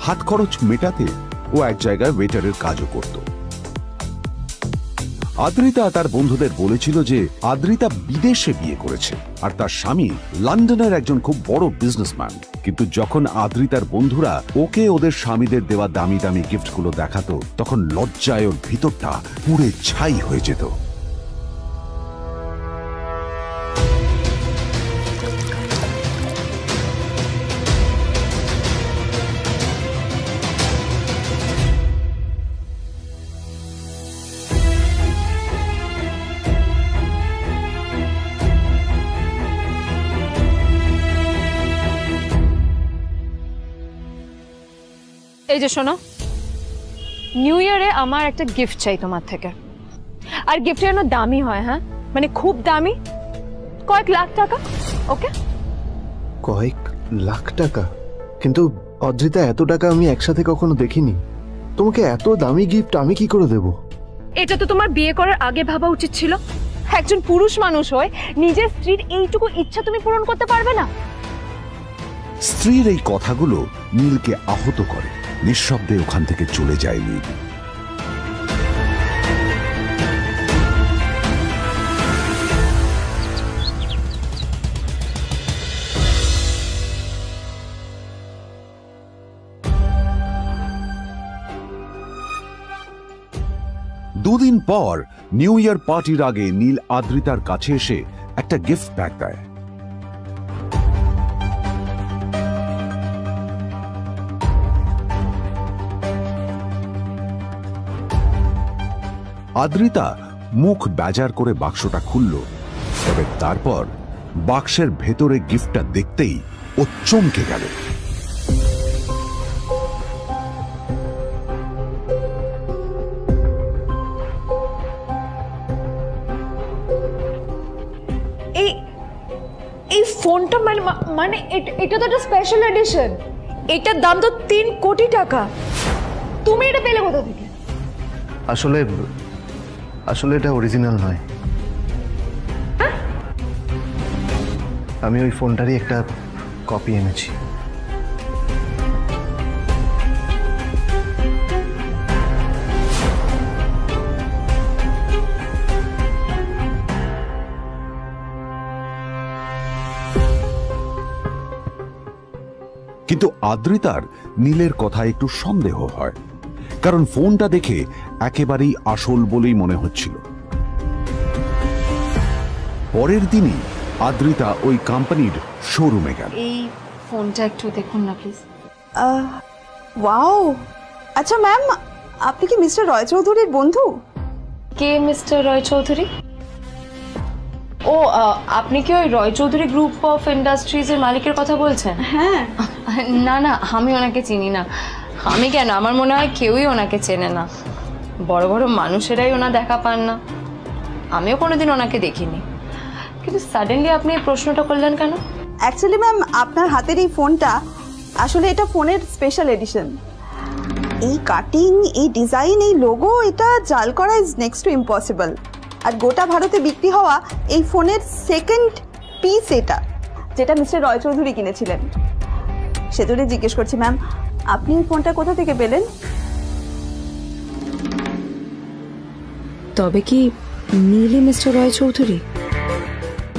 হাত খরচ মেটাতে ও এক জায়গায় ওয়েটারের কাজও করত। আদ্রিতা তার বন্ধুদের বলেছিল যে আদ্রিতা বিদেশে বিয়ে করেছে, আর তার স্বামী লন্ডনের একজন খুব বড় বিজনেসম্যান। কিন্তু যখন আদ্রিতার বন্ধুরা ওকে ওদের স্বামীদের দেওয়া দামি দামি গিফটগুলো দেখাতো, তখন লজ্জায় ওর ভিতরটা পুড়ে ছাই হয়ে যেত। এই যে শোনো, নিউ ইয়ারে আমার একটা গিফট চাই তোমার থেকে। আর গিফট যেন দামি হয়, হ্যাঁ, মানে খুব দামি, কয়েক লাখ টাকা। ওকে? কয়েক লাখ টাকা? কিন্তু অদ্রিতা, এত টাকা আমি একসাথে কখনো দেখিনি। তোমাকে এত দামি গিফট আমি কি করে দেব? এটা তো তোমার বিয়ে করার আগে ভাবা উচিত ছিল। একজন পুরুষ মানুষ হয়ে নিজের স্ত্রীর এইটুকু ইচ্ছা তুমি পূরণ করতে পারবে না? স্ত্রীর এই কথাগুলো নীলকে আহত করে। নিঃশব্দে ওখান থেকে চলে যায় নীল। দুদিন পর নিউ ইয়ার পার্টির আগে নীল আদ্রিতার কাছে এসে একটা গিফট ব্যাগ দেয়। আদ্রিতা মুখ বেজার করে বাক্সটা খুলল, তবে তারপর বাক্সের ভেতরে গিফটটা দেখতেই ও চমকে গেল। এই ফোনটা মানে এটা তো একটা স্পেশাল এডিশন। এটার দাম তো 3 কোটি টাকা। তুমি এটা পেলে কোথা থেকে? আসলে এটা অরিজিনাল নয়। আমি ওই ফোনটারই একটা কপি এনেছি। কিন্তু আদ্রিতার নীলের কথায় একটু সন্দেহ হয়, কারণ ফোনটা দেখে একেবারেই আসল বলেই মনে হচ্ছিল। পরের দিনই আদ্রিতা ওই কোম্পানির শোরুমে গেল। এই ফোনটা একটু দেখুন না প্লিজ। ওয়াও, আচ্ছা ম্যাম, আপনি কি মিস্টার রয় চৌধুরীর বন্ধু? কে মিস্টার রয় চৌধুরী? ও, আপনি কি ওই রয় চৌধুরী গ্রুপ অফ ইন্ডাস্ট্রিজের মালিকের কথা বলছেন? হ্যাঁ। না না, আমি ওনাকে চিনি না। আমি কেন, আমার মনে হয় কেউই ওনাকে চেনে না। বড় বড় মানুষেরাই ওনা দেখা পান না। আমিও কোনোদিন ওনাকে দেখিনি। কিন্তু সাডেনলি আপনি এই প্রশ্নটা করলেন কেন? অ্যাকচুয়ালি ম্যাম, আপনার হাতের এই ফোনটা আসলে এটা ফোনের স্পেশাল এডিশন। এই কাটিং, এই ডিজাইন, এই লোগো, এটা জাল করা ইজ নেক্সট টু ইম্পসিবল। আর গোটা ভারতে বিক্রি হওয়া এই ফোনের সেকেন্ড পিস এটা, যেটা মিস্টার রয় চৌধুরী কিনেছিলেন। সেজন্যই জিজ্ঞেস করছি ম্যাম, আপনি এই ফোনটা কোথা থেকে পেলেন? তবে কি নীলই মিস্টার রয় চৌধুরী,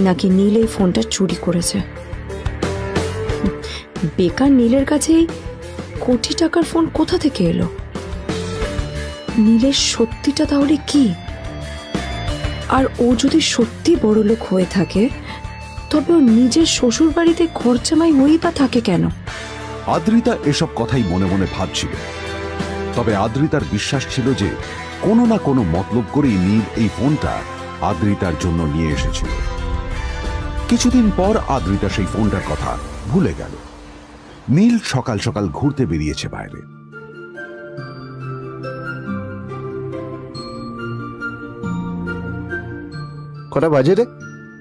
নাকি নীল এই ফোনটা চুরি করেছে? বেকার নীলের কাছে এই কোটি টাকার ফোন কোথা থেকে এলো? নীলের সত্যিটা তাহলে কি? আর ও যদি সত্যি বড়লোক হয়ে থাকে তবে ও নিজের শ্বশুর বাড়িতে খরচামাই হয়েই বা থাকে কেন? আদ্রিতা এসব কথাই মনে মনে ভাবছিল। তবে আদ্রিতার বিশ্বাস ছিল যে কোনো না কোনো মতলব করেই নীল এই ফোনটা আদ্রিতার জন্য নিয়ে এসেছিল। কিছুদিন পর আদ্রিতা সেই ফোনটার কথা ভুলে গেল। নীল সকাল সকাল ঘুরতে বেরিয়েছে বাইরে। কটা বাজে রে?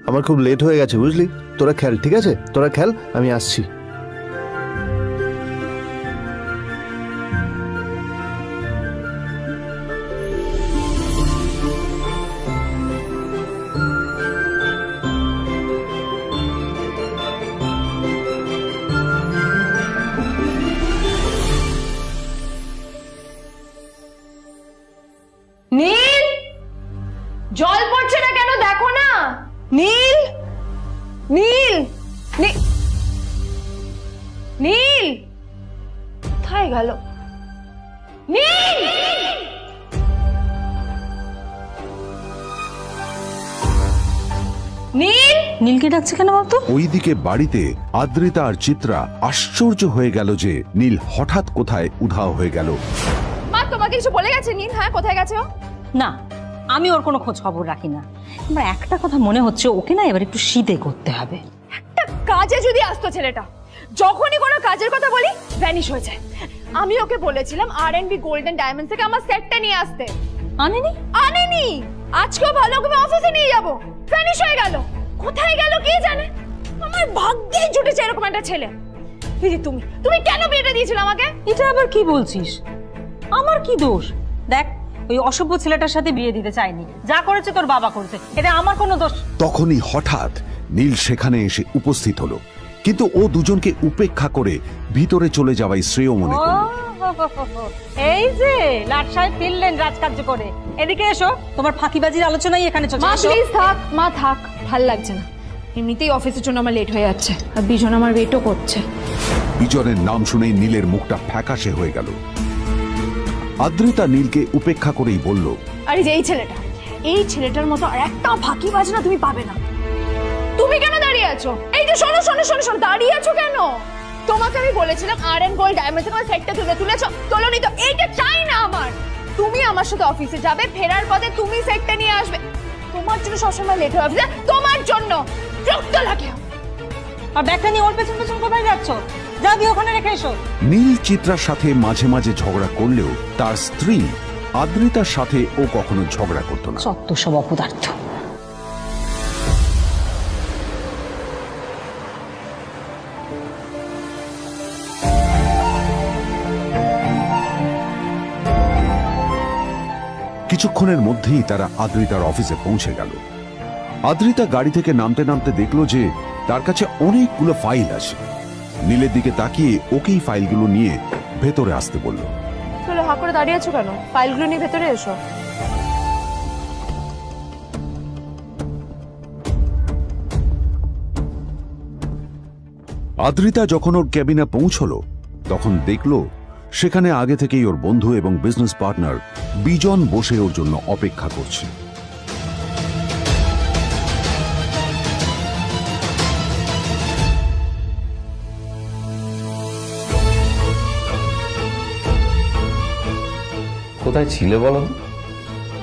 আমার খুব লেট হয়ে গেছে বুঝলি। তোরা খেল, ঠিক আছে? তোরা খেল, আমি আসছি। নীল, জল পড়ছে না কেন দেখো না। নীল, নীল, নীল কোথায় গেল? নীল, নীল, নীলকে ডাকছে কেন বলতো? ওইদিকে বাড়িতে আদ্রিতা আর চিত্রা আশ্চর্য হয়ে গেল যে নীল হঠাৎ কোথায় উধাও হয়ে গেল। মা তোমাকে কিছু বলে গেছে নীল? হ্যাঁ, কোথায় গেছে ও? না, আমি ওর কোনো খোঁজ খবর রাখি না। আমার একটা কথা মনে হচ্ছে, ওকে না এবার একটু শীতে করতে হবে। একটা কাজে যদি আসতো ছেলেটা, যখনই কোনো কাজের কথা বলি ভ্যানিশ হয়ে যায়। আমি ওকে বলেছিলাম R&B গোল্ডেন ডায়মন্ড থেকে আমার সেটটা নিয়ে আসতে, আনেনি। আজকেও ভালো করে অফিসে নিয়ে যাব, ভ্যানিশ হয়ে গেল। কোথায় গেল কে জানে। আমার ভাগ্যেই জুটেছে এরকম একটা ছেলে। তুমি কেন বিয়েটা দিয়েছিলে আমাকে? এটা আবার কি বলছিস? আমার কি দোষ? দেখ, ওই অসভ্য ছেলেটার সাথে বিয়ে দিতে চাইনি। যা করেছে তোর বাবা করেছে, এটা আমার কোনো দোষ। তখনই হঠাৎ নীল সেখানে এসে উপস্থিত হলো, কিন্তু ও দুজনকে উপেক্ষা করে ভিতরে চলে যাওয়াই শ্রেয় মনে করল। এই যে লাট সাহেব ফিরলেন রাজকার্য করে। এদিকে এসো, তোমার ফাঁকিবাজির আলোচনাই এখানে চলছে। মা প্লিজ থাক, মা থাক, ভাল লাগছে না। এমনিতেই অফিসের জন্য আমার লেট হয়ে যাচ্ছে, আর বিজন আমার ওয়েটও করছে। বিজনের নাম শুনেই নীলের মুখটা ফ্যাকাশে হয়ে গেল। আদ্রিতা নীলকে উপেক্ষা করেই বলল, আরে যে এই ছেলেটার মতো আর একটা ফাঁকিবাজ না তুমি পাবে না। তুমি কেন দাঁড়িয়ে আছো? এই যে শোনো শোনো শোনো শোনো, দাঁড়িয়ে আছো কেন? তোমাকে আমি বলেছিলাম R&B গোল্ড ডায়মন্ড থেকে আমার সেটটা তুলেছো, তোলোনি তো। এইটা চাই না আমার। তুমি আমার সাথে অফিসে যাবে, ফেরার পথে তুমি সেটটা নিয়ে আসবে। তোমার জন্য সবসময় লেট হয়ে অফিসে, তোমার জন্য রক্ত লাগে। আর ব্যাগটা নিয়ে ওর পেছন পেছন কোথায় যাচ্ছ? যা দিয়ে ওখানে রেখে এসো। নীল চিত্রার সাথে মাঝে মাঝে ঝগড়া করলেও তার স্ত্রী আদ্রিতার সাথে ও কখনো ঝগড়া করতো না। সত্য সব অপদার্থ। কিছুক্ষণের মধ্যেই তারা আদ্রিতার অফিসে পৌঁছে গেল। আদ্রিতা গাড়ি থেকে নামতে নামতে দেখলো যে তার কাছে অনেকগুলো ফাইল আছে। নীলের দিকে তাকিয়ে ওকেই ফাইলগুলো নিয়ে ভেতরে আসতে বলল। চলো, হা করে দাঁড়িয়ে আছো কেন? ফাইলগুলো নিয়ে ভেতরে এসো। আদ্রিতা যখন ওর ক্যাবিনে পৌঁছলো তখন দেখলো সেখানে আগে থেকেই ওর বন্ধু এবং বিজনেস পার্টনার বিজন বসে ওর জন্য অপেক্ষা করছে। কোথায় ছিলে বলো?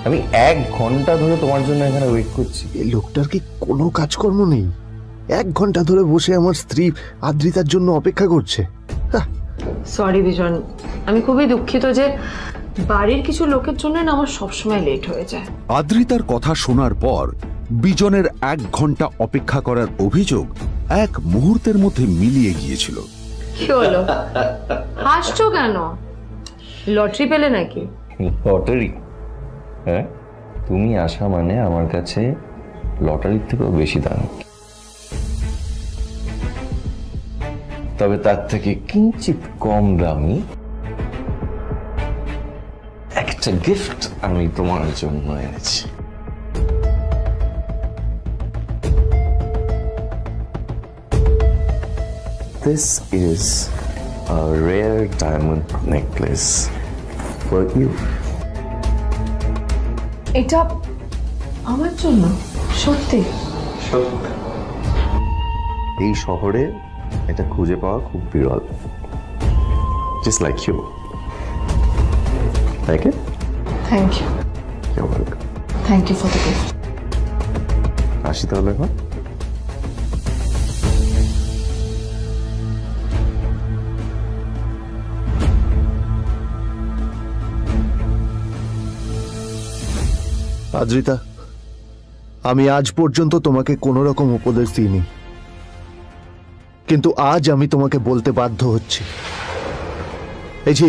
আমি 1 ঘন্টা ধরে তোমার জন্য এখানে ওয়েট করছি। এই লোকটার কি কোনো কাজকর্ম নেই? 1 ঘন্টা ধরে বসে আমার স্ত্রী আদ্রিতার জন্য অপেক্ষা করছে। সরি বিজন, আমি খুবই দুঃখিত যে বাড়ির কিছু লোকের জন্য না আমার সবসময় লেট হয়ে যায়। আদ্রিতার কথা শোনার পর বিজনের 1 ঘন্টা অপেক্ষা করার অভিযোগ 1 মুহূর্তের মধ্যে মিলিয়ে গিয়েছিল। কি হলো? হাসছো কেন? লটারি পেলে নাকি? লটারি? হ্যাঁ, তুমি আসা মানে আমার কাছে লটারির থেকেও বেশি দাম। তবে তার থেকে কিঞ্চিত কম দামি একটা গিফট আমি তোমার জন্য এনেছি। This is a rare diamond necklace for you. এটা আমার জন্য সত্যি? এই শহরে এটা খুঁজে পাওয়া খুব বিরল। Just like you. Like it? Thank you. You're welcome. Thank you for the gift. আসি তাহলে এখন। আদ্রিতা, আমি আজ পর্যন্ত তোমাকে কোনো রকম উপদেশ দিইনি, কিন্তু আজ আমি তোমাকে বলতে বাধ্য হচ্ছি। এই যে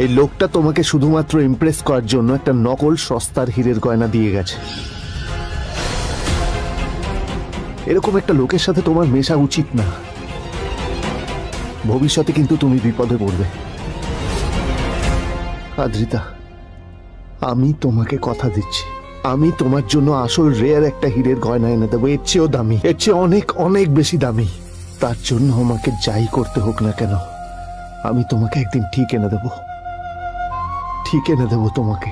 এই লোকটা তোমাকে শুধুমাত্র ইমপ্রেস করার জন্য একটা নকল সস্তার হীরের গয়না দিয়ে গেছে। এরকম একটা লোকের সাথে তোমার মেশা উচিত না। ভবিষ্যতে কিন্তু তুমি বিপদে পড়বে। আদ্রিতা, আমি তোমাকে কথা দিচ্ছি, আমি তোমার জন্য আসল রেয়ার একটা হীরের গয়না এনে দেবো, এর চেয়েও দামি, এর চেয়ে অনেক অনেক বেশি দামি। তার জন্য আমাকে যাই করতে হোক না কেন, আমি তোমাকে একদিন ঠিক এনে দেবো তোমাকে।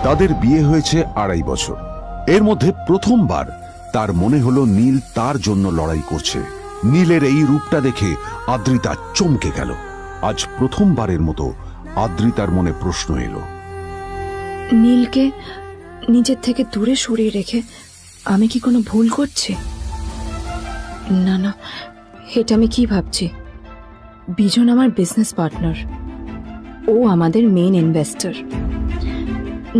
তাদের বিয়ে হয়েছে 2.5 বছর। এর মধ্যে প্রথমবার তার মনে হলো নীল তার জন্য লড়াই করছে। নীলের এই রূপটা দেখে আদ্রিতা চমকে গেল। আজ প্রথমবারের মতো আদ্রিতার মনে প্রশ্ন এলো, নীলকে নিজের থেকে দূরে সরিয়ে রেখে আমি কি কোনো ভুল করছি? না না, এটা আমি কি ভাবছি? বিজন আমার বিজনেস পার্টনার, ও আমাদের মেইন ইনভেস্টর।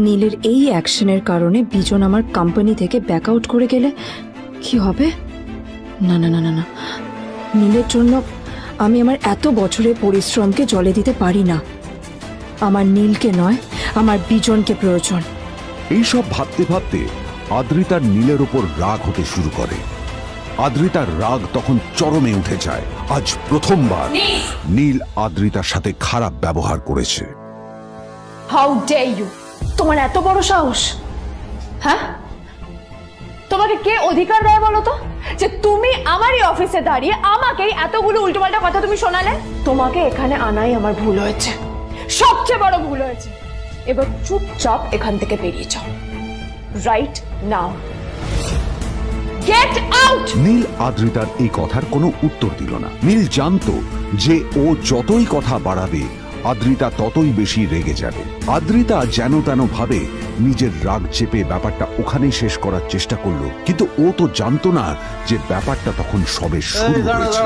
নীলের এই অ্যাকশনের কারণে বিজন আমার কোম্পানি থেকে ব্যাক আউট করে গেলে কি হবে? না না না না না, নীলের জন্য আমি আমার এত বছরের পরিশ্রমকে জলে দিতে পারি না। আমার নীলকে নয়, আমার বিজনকে প্রয়োজন। এইসব ভাবতে ভাবতে আদ্রিতার নীলের ওপর রাগ হতে শুরু করে। আদ্রিতার রাগ তখন চরমে উঠে যায়। আজ প্রথমবার নীল আদ্রিতার সাথে খারাপ ব্যবহার করেছে। How dare you! তোমার এত বড় সাহস! হ্যাঁ, তোমাকে কে অধিকার দেয় বলো তো যে তুমি আমারই অফিসে দাঁড়িয়ে আমাকেই এতগুলো উল্টোপাল্টা কথা তুমি শোনালে? তোমাকে এখানে আনাই আমার ভুল হয়েছে, সবচেয়ে বড় ভুল হয়েছে। এবার চুপচাপ এখান থেকে বেরিয়ে যাও, right now. Get out! Neel আদ্রিতার এই কথার কোনো উত্তর দিল না। নীল জানতো যে ও যতই কথা বাড়াবে আদ্রিতা ততই বেশি রেগে যাবে। আদ্রিতা যেন তেন ভাবে নিজের রাগ চেপে ব্যাপারটা ওখানেই শেষ করার চেষ্টা করলো, কিন্তু ও তো জানতো না যে ব্যাপারটা তখন সবে শুরু হয়েছে।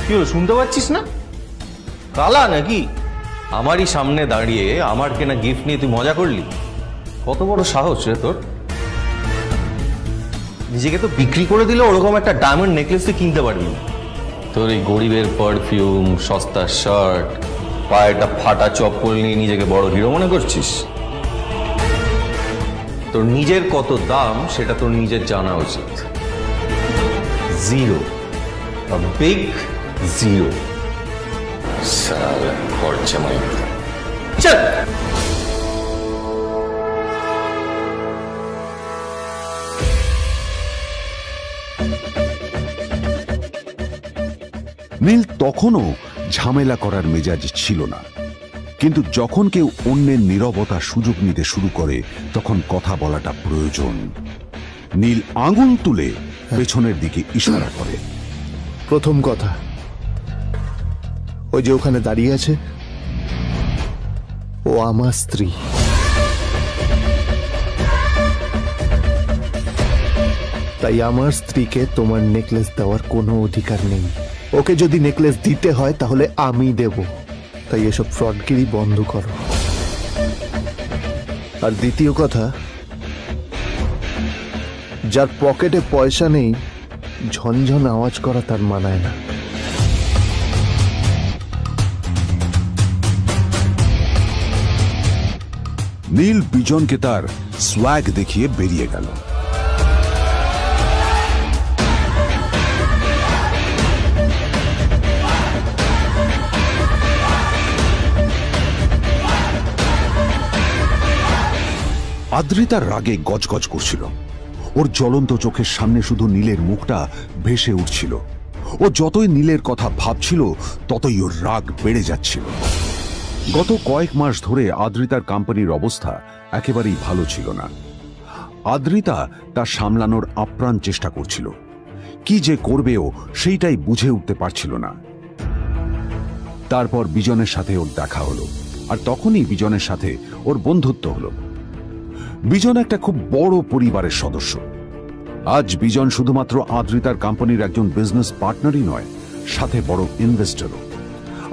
কি হলো, শুনতে পাচ্ছিস না? কালা নাকি? আমারই সামনে দাঁড়িয়ে আমার কেনা গিফট নিয়ে তুই মজা করলি? কত বড় সাহস রে তোর! নিজেকে তো বিক্রি করে দিলে ওরকম একটা ডায়মন্ড নেকলেস তুই কিনতে পারবি না। তোর এই গরিবের পারফিউম, সস্তা শার্ট, পায়েটা ফাটা চপ্পল নিয়ে নিজেকে বড় হিরো মনে করছিস? তোর নিজের কত দাম সেটা তোর নিজের জানা উচিত। Zero, big zero. সারা খরচা মাই চল। নীল তখনও ঝামেলা করার মেজাজ ছিল না, কিন্তু যখন কেউ অন্যের নীরবতা সুযোগ নিতে শুরু করে তখন কথা বলাটা প্রয়োজন। নীল আঙুল তুলে পেছনের দিকে ইশারা করে। প্রথম কথা, ওই যে ওখানে দাঁড়িয়ে আছে, ও আমার স্ত্রী। তাই আমার স্ত্রীকে তোমার নেকলেস দেওয়ার কোনো অধিকার নেই। ওকে যদি নেকলেস দিতে হয় তাহলে আমি দেব। তাই এসব ফ্রডগিরি বন্ধ করো। আর দ্বিতীয় কথা, যার পকেটে পয়সা নেই ঝনঝন আওয়াজ করা তার মানায় না। নীল বিজনকে তার সোয়াগ দেখিয়ে বেরিয়ে গেল। আদ্রিতার রাগে গজগজ করছিল। ওর জ্বলন্ত চোখের সামনে শুধু নীলের মুখটা ভেসে উঠছিল। ও যতই নীলের কথা ভাবছিল ততই ওর রাগ বেড়ে যাচ্ছিল। গত কয়েক মাস ধরে আদ্রিতার কোম্পানির অবস্থা একেবারেই ভালো ছিল না। আদ্রিতা তা সামলানোর আপ্রাণ চেষ্টা করছিল। কি যে করবেও সেইটাই বুঝে উঠতে পারছিল না। তারপর বিজনের সাথে ওর দেখা হলো, আর তখনই বিজনের সাথে ওর বন্ধুত্ব হলো। বিজন একটা খুব বড় পরিবারের সদস্য। আজ বিজন শুধুমাত্র আদ্রিতার কোম্পানির একজন বিজনেস পার্টনারই নয়, সাথে বড় ইনভেস্টরও।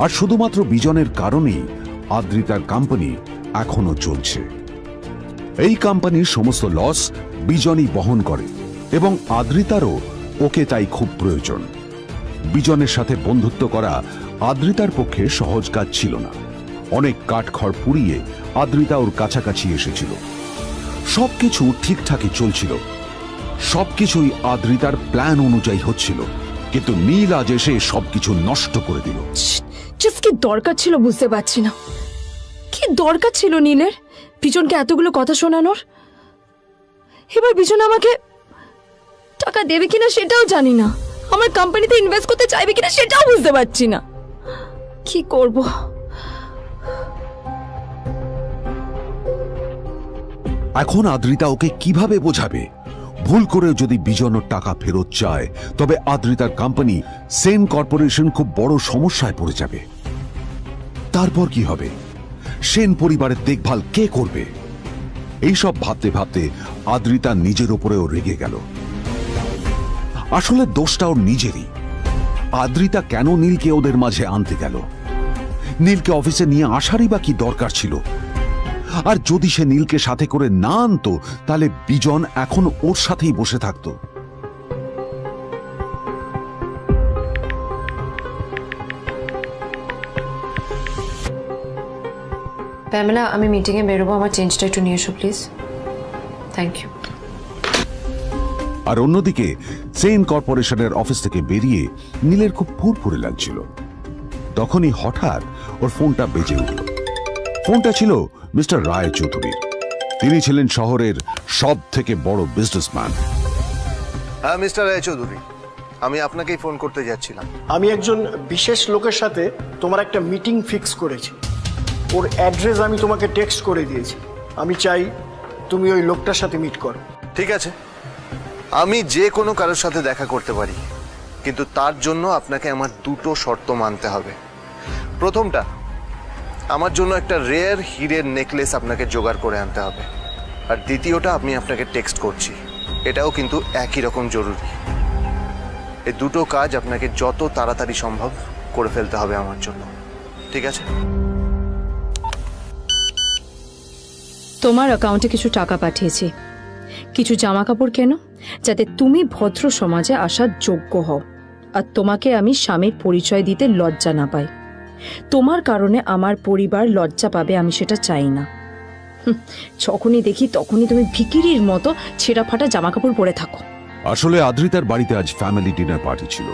আর শুধুমাত্র বিজনের কারণেই আদ্রিতার কোম্পানি এখনো চলছে। এই কোম্পানির সমস্ত লস বিজনই বহন করে এবং আদ্রিতারও ওকে তাই খুব প্রয়োজন। বিজনের সাথে বন্ধুত্ব করা আদ্রিতার পক্ষে সহজ কাজ ছিল না। অনেক কাঠখড় পুড়িয়ে আদ্রিতা ওর কাছাকাছি এসেছিল। সবকিছু ঠিকঠাকই চলছিল, সবকিছুই আদ্রিতার প্ল্যান অনুযায়ী হচ্ছিল, কিন্তু নীল আজ এসে সবকিছু নষ্ট করে দিল। কি দরকার ছিল বুঝতে পারছি না। কি দরকার ছিল নীলের বিজনকে এতগুলো কথা শোনানোর? এবার বিজন আমাকে টাকা দেবে কিনা সেটাও জানি না, আমার কোম্পানিতে ইনভেস্ট করতে চাইবে কিনা সেটাও বুঝতে পারছি না। কি করব? এখন আদ্রিতা ওকে কিভাবে বোঝাবে? ভুল করে যদি বিজন ওর টাকা ফেরত চায় তবে আদ্রিতার কোম্পানি সেন কর্পোরেশন খুব বড় সমস্যায় পড়ে যাবে। তারপর কি হবে? সেন পরিবারের দেখভাল কে করবে? এইসব ভাবতে ভাবতে আদ্রিতা নিজের উপরেও রেগে গেল। আসলে দোষটা ওর নিজেরই। আদ্রিতা কেন নীলকে ওদের মাঝে আনতে গেল? নীলকে অফিসে নিয়ে আসারই বা কি দরকার ছিল? আর যদি সে নীলকে সাথে করে না আনতো তাহলে বিজন এখন ওর সাথেই বসে থাকতো। প্যামেলা, আমি মিটিংয়ে বেরোবো, আমার চেঞ্জটা একটু নিয়ে এসো প্লিজ। Thank you. আর অন্যদিকে সেন কর্পোরেশনের অফিস থেকে বেরিয়ে নীলের খুব ফুরফুরে লাগছিল। তখনই হঠাৎ ওর ফোনটা বেজে উঠল। ফোনটা ছিল মিস্টার রায় চৌধুরীর। তিনি ছিলেন শহরের সব থেকে বড় বিজনেসম্যান। হ্যাঁ মিস্টার রায় চৌধুরী, আমি আপনাকেই ফোন করতে যাচ্ছিলাম। আমি একজন বিশেষ লোকের সাথে তোমার একটা মিটিং ফিক্স করেছি। ওর অ্যাড্রেস আমি তোমাকে টেক্সট করে দিয়েছি। আমি চাই তুমি ওই লোকটার সাথে মিট করো। ঠিক আছে, আমি যে কোনো কারোর সাথে দেখা করতে পারি, কিন্তু তার জন্য আপনাকে আমার দুটো শর্ত মানতে হবে। প্রথমটা, আমার জন্য একটা রেয়ার হীরের নেকলেস আপনাকে জোগাড় করে আনতে হবে। আর দ্বিতীয়টা, আমি আপনাকে টেক্সট করছি, এটাও কিন্তু একই রকম জরুরি। এই দুটো কাজ আপনাকে যত তাড়াতাড়ি সম্ভব করে ফেলতে হবে আমার জন্য, ঠিক আছে? তোমার অ্যাকাউন্টে কিছু টাকা পাঠিয়েছি। কিছু জামা কাপড় কেন, যাতে তুমি ভদ্র সমাজে আসার যোগ্য হও, আর তোমাকে আমি স্বামীর পরিচয় দিতে লজ্জা না পাই। তোমার কারণে আমার পরিবার লজ্জা পাবে, আমি সেটা চাই না। যখনই দেখি তখনই তুমি ভিখিরির মতো ছেঁড়া ফাটা জামা কাপড় পরে থাকো। আসলে আদ্রিতার বাড়িতে আজ ফ্যামিলি ডিনার পার্টি ছিল,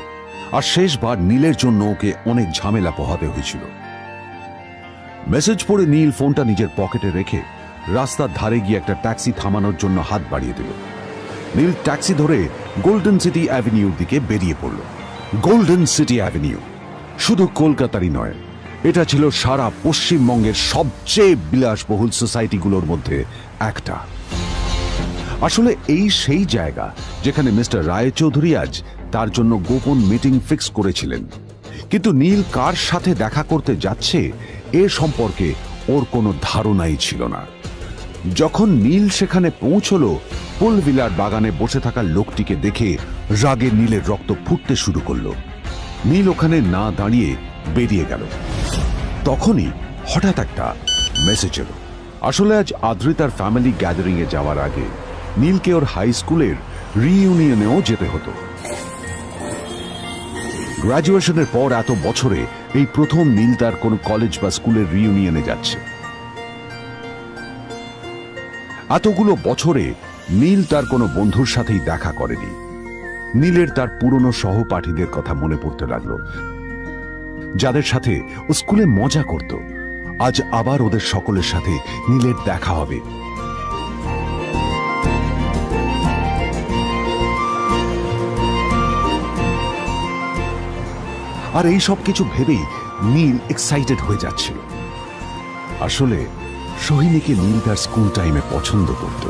আর শেষবার নীলের জন্য ওকে অনেক ঝামেলা পোহাতে হয়েছিল। মেসেজ পড়ে নীল ফোনটা নিজের পকেটে রেখে রাস্তার ধারে গিয়ে একটা ট্যাক্সি থামানোর জন্য হাত বাড়িয়ে দিল। নীল ট্যাক্সি ধরে গোল্ডেন সিটি অ্যাভিনিউর দিকে বেরিয়ে পড়ল। গোল্ডেন সিটি অ্যাভিনিউ শুধু কলকাতারই নয়, এটা ছিল সারা পশ্চিমবঙ্গের সবচেয়ে বিলাসবহুল সোসাইটিগুলোর মধ্যে একটা। আসলে এই সেই জায়গা যেখানে মিস্টার রায় চৌধুরী আজ তার জন্য গোপন মিটিং ফিক্স করেছিলেন। কিন্তু নীল কার সাথে দেখা করতে যাচ্ছে এ সম্পর্কে ওর কোনো ধারণাই ছিল না। যখন নীল সেখানে পৌঁছলো, পুলভিলার বাগানে বসে থাকা লোকটিকে দেখে রাগে নীলের রক্ত ফুটতে শুরু করলো। নীল ওখানে না দাঁড়িয়ে বেরিয়ে গেল। তখনই হঠাৎ একটা মেসেজ এলো। আসলে আজ আদ্রিতার ফ্যামিলি গ্যাদারিং এ যাওয়ার আগে নীলকে ওর হাই স্কুলের রিইউনিয়নেও যেতে হতো। গ্র্যাজুয়েশনের পর এত বছরে এই প্রথম নীল তার কোনো কলেজ বা স্কুলের রিইউনিয়নে যাচ্ছে। এতগুলো বছরে নীল তার কোনো বন্ধুর সাথেই দেখা করেনি। নীলের তার পুরনো সহপাঠীদের কথা মনে পড়তে লাগলো, যাদের সাথে ও স্কুলে মজা করত। আজ আবার ওদের সকলের সাথে নীলের দেখা হবে। আর এই সব কিছু ভেবেই নীল এক্সাইটেড হয়ে যাচ্ছিল। আসলে সোহিনীকে নীল তার স্কুল টাইমে পছন্দ করত।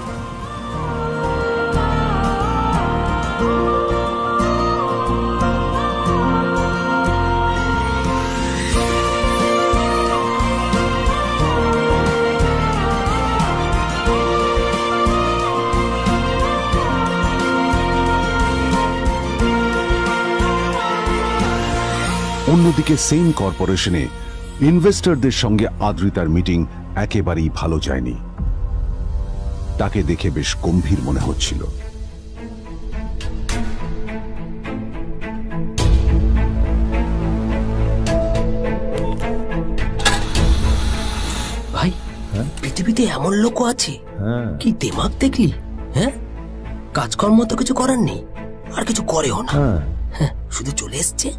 অন্যদিকে সেম কর্পোরেশনে ইনভেস্টরদের সঙ্গে আদ্রিতার মিটিং একেবারেই ভালো যায়নি। তাকে দেখে বেশ গম্ভীর মনে হচ্ছিল। ভাই পৃথিবীতে এমন লোকও আছে, কি দেমাগ দেখলি? হ্যাঁ, কাজকর্ম তো কিছু করার নেই, আর কিছু করেও না। হ্যাঁ, শুধু চলে এসছে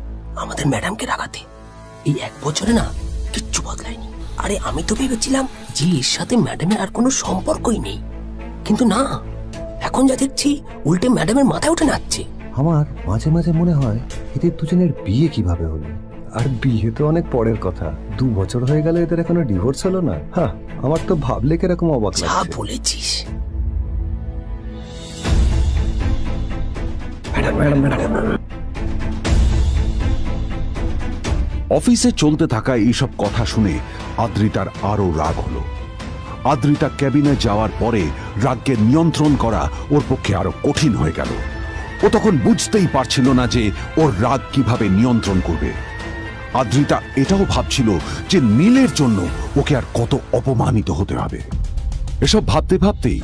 আমাদের ম্যাডামকে রাখাতে। এই 1 বছরে না কিচ্ছু বদলায়নি। আরে আমি তো ভেবেছিলাম যে এর সাথে ম্যাডামের আর কোনো সম্পর্কই নেই, কিন্তু না, এখন যা দেখছি উল্টে ম্যাডামের মাথায় উঠে নাচছে। আমার মাঝে মাঝে মনে হয় এদের দুজনের বিয়ে কিভাবে হলো। আর বিয়ে তো অনেক পরের কথা, 2 বছর হয়ে গেল এদের এখনো ডিভোর্স হলো না। হ্যাঁ, আমার তো ভাবলে কিরকম অবাক যা লাগছে। বলেছিস। অফিসে চলতে থাকা এইসব কথা শুনে আদ্রিতার আরো রাগ হলো। আদ্রিতা ক্যাবিনে যাওয়ার পরে রাগকে নিয়ন্ত্রণ করা ওর পক্ষে আরো কঠিন হয়ে গেল। ও তখন বুঝতেই পারছিল না যে ওর রাগ কিভাবে নিয়ন্ত্রণ করবে। আদ্রিতা এটাও ভাবছিল যে নীলের জন্য ওকে আর কত অপমানিত হতে হবে। এসব ভাবতে ভাবতেই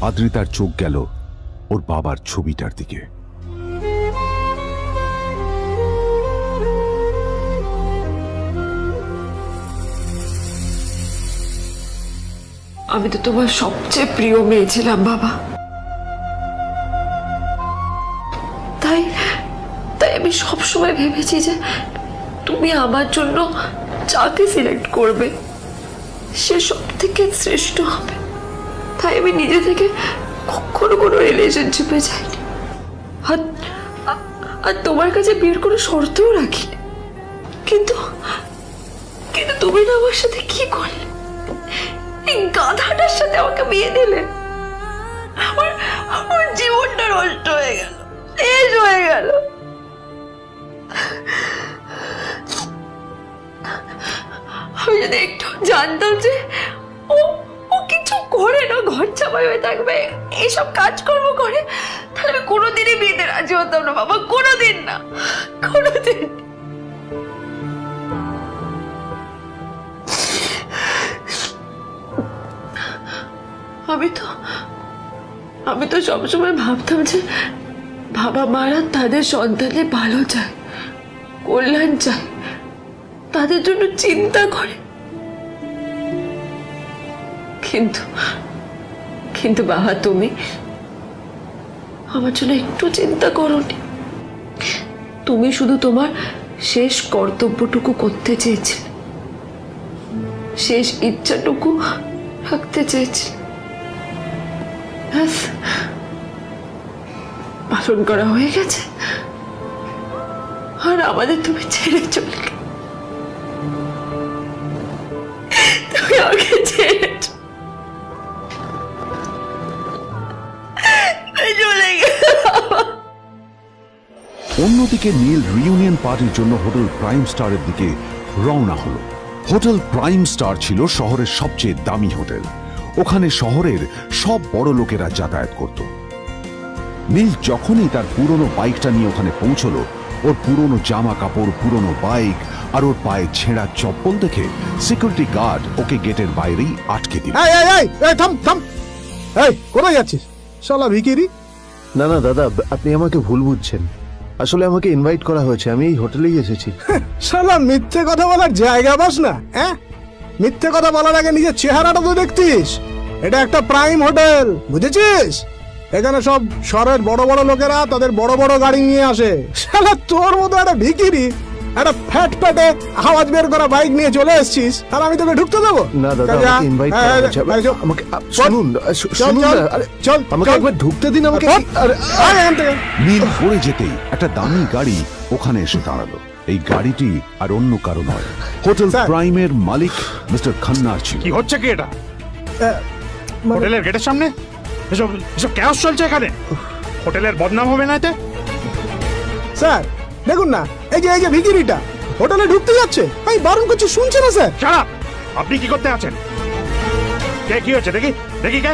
আদ্রিতার চোখ গেল ওর বাবার ছবিটার দিকে। আমি তো তোমার সবচেয়ে প্রিয় মেয়ে ছিলাম বাবা, তাই তাই আমি সবসময় ভেবেছি যে তুমি আমার জন্য যাকে সিলেক্ট করবে সে সব থেকে শ্রেষ্ঠ হবে। তাই আমি নিজে থেকে কখনো কোনো রিলেশনশিপে যাইনি, আর তোমার কাছে বিয়ের কোনো শর্তও রাখিনি। কিন্তু কিন্তু তুমি না আমার সাথে কি করলে? এই গাধাটার সাথে আমাকে বিয়ে দিলে। আমার আমার জীবনটা নষ্ট হয়ে গেল, শেষ হয়ে গেল। আমি যদি একটু জানতাম যে ও ও কিছু করে না, ঘর চাপাই হয়ে থাকবে, এইসব কাজকর্ম করে, তাহলে আমি কোনোদিনই বিয়েতে রাজি হতাম না বাবা, কোনোদিন না, কোনোদিন। আমি তো সবসময় ভাবতাম যে বাবা মারা তাদের সন্তানের ভালো চায়, কল্যাণ চায়, তাদের জন্য চিন্তা করে। কিন্তু কিন্তু বাবা, তুমি আমার জন্য একটু চিন্তা করোনি। তুমি শুধু তোমার শেষ কর্তব্যটুকু করতে চেয়েছিলে, শেষ ইচ্ছাটুকু রাখতে চেয়েছিলে, পালন করা হয়ে গেছে, আর আমাদের তুমি ছেড়ে চলে গেলে। তুমি আমাকে ছেড়ে চলে গেলে। অন্যদিকে নীল রিউনিয়ন পার্টির জন্য হোটেল প্রাইম স্টারের দিকে রওনা হলো। হোটেল প্রাইম স্টার ছিল শহরের সবচেয়ে দামি হোটেল। ওখানে শহরের সব বড় লোকেরা যাতায়াত করত। নীল যখনই তার পুরনো বাইকটা নিয়ে ওখানে পৌঁছলো, ওর পুরনো জামা কাপড়, পুরনো বাইক আর ওর পায়ে ছেঁড়া চপ্পল দেখে সিকিউরিটি গার্ড ওকে গেটের বাইরেই আটকে দিল। থাম থাম, এই কোথায় যাচ্ছিস শালা ভিখিরি? না না দাদা, আপনি আমাকে ভুল বুঝছেন। আসলে আমাকে ইনভাইট করা হয়েছে, আমি এই হোটেলেই এসেছি। শালা মিথ্যে কথা বলার জায়গা পাস না? হ্যাঁ, মিথ্যে কথা বলার আগে নিজের চেহারাটা তো দেখতিস। এটা একটা প্রাইম হোটেল, বুঝেছিস? এখানে সব শহরের বড় বড় লোকেরা তাদের বড় বড় গাড়ি নিয়ে আসে। শালা তোর মতো একটা ভিখিরি একটা ফ্যাট প্যাটে আওয়াজ বের করা বাইক নিয়ে চলে এসেছিস, আর আমি তোকে ঢুকতে দেবো? না দাদা, আমাকে ইনভাইট করা হয়েছে। আমাকে শুনুন শুনুন, চল আমাকে একবার ঢুকতে দিন আমাকে। নীল পড়ে যেতেই একটা দামি গাড়ি ওখানে এসে দাঁড়ালো। এই গাড়িটি আর অন্য কারো নয়, হোটেল প্রাইমের মালিক মিস্টার খান্নার ছিল। কি হচ্ছে কি এটা? হোটেলের গেটের সামনে এসব এসব ক্যাশ চলছে এখানে। হোটেলের বদনাম হবে না এতে? স্যার দেখুন না, এই যে ভিখিরিটা হোটেলে ঢুকতে যাচ্ছে, আমি বারণ করছি, শুনছে না স্যার। Shut up! আপনি কি করতে আছেন? কে কি হচ্ছে দেখি দেখি কে?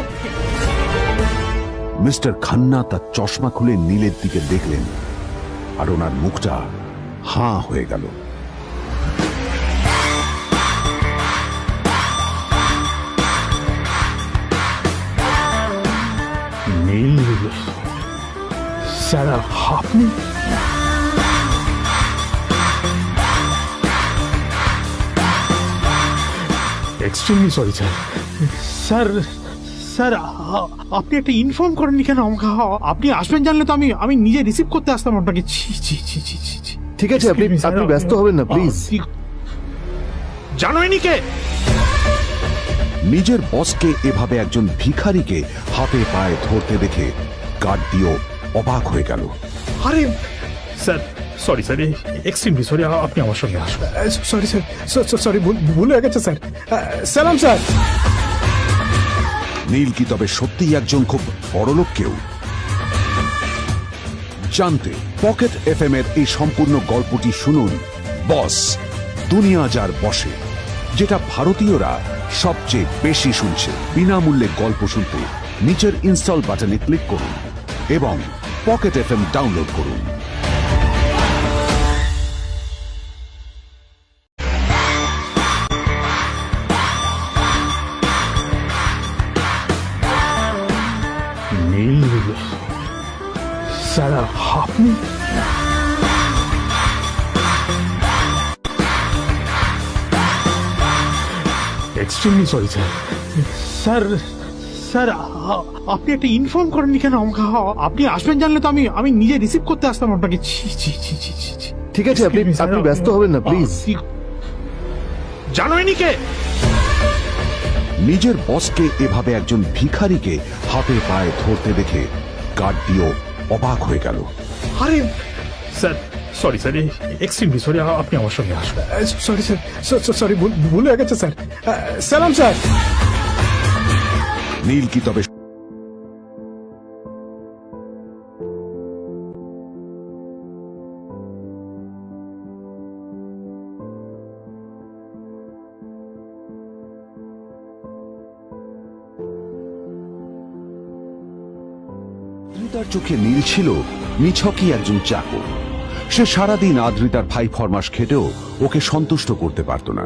মিস্টার খান্না তার চশমা খুলে নীলের দিকে দেখলেন, আর ওনার মুখটা হাঁ হয়ে গেল। নীল স্যার, আপনি? Extremely sorry sir. Sir sir, আপনি একটা ইনফর্ম করেননি কেন আমাকে? আপনি আসবেন জানলে তো আমি নিজে রিসিভ করতে আসতাম আপনাকে। ছি ছি ছি ছি ছি ছি। ঠিক আছে, আপনি ব্যস্ত হবেন না প্লিজ। জানোইনি কে? নিজের বসকে এভাবে একজন ভিখারিকে হাতে পায়ে ধরতে দেখে গার্ডিও অবাক হয়ে গেল। আরে sir, sorry sir, extremely sorry. আপনি আমার সঙ্গে আসুন। সরি স্যার, সরি, ভুল হয়ে গেছে স্যার। সালাম স্যার। নীল কি তবে সত্যিই একজন খুব বড়লোক কেউ? জানতে পকেট এফএম এর এই সম্পূর্ণ গল্পটি শুনুন, বস দুনিয়া যার বসে, যেটা ভারতীয়রা সবচেয়ে বেশি শুনছে। বিনামূল্যে গল্প শুনতে নিচের ইনস্টল বাটনে ক্লিক করুন এবং পকেট এফএম ডাউনলোড করুন। নীল স্যার, আপনি? Extremely sorry sir. Sir sir, আপনি একটা ইনফর্ম করেননি কেন আমাকে? আপনি আসবেন জানলে তো আমি নিজে রিসিভ করতে আসতাম আপনাকে। ছি ছি ছি ছি ছি। ঠিক আছে, আপনি ব্যস্ত হবেন না প্লিজ। জানোইনি কে? নিজের বসকে এভাবে একজন ভিখারিকে হাতে পায়ে ধরতে দেখে গার্ডিও অবাক হয়ে গেল। আরে sir, sorry sir, extremely sorry. আপনি আমার সঙ্গে আসুন। সরি স্যার, সরি, ভুল হয়ে গেছে স্যার। সালাম স্যার। নীল কি তবে আদ্রিতার চোখে নীল ছিল নিছকই একজন চাকর। সে সারাদিন আদ্রিতার ভাই ফরমাস খেটেও ওকে সন্তুষ্ট করতে পারত না।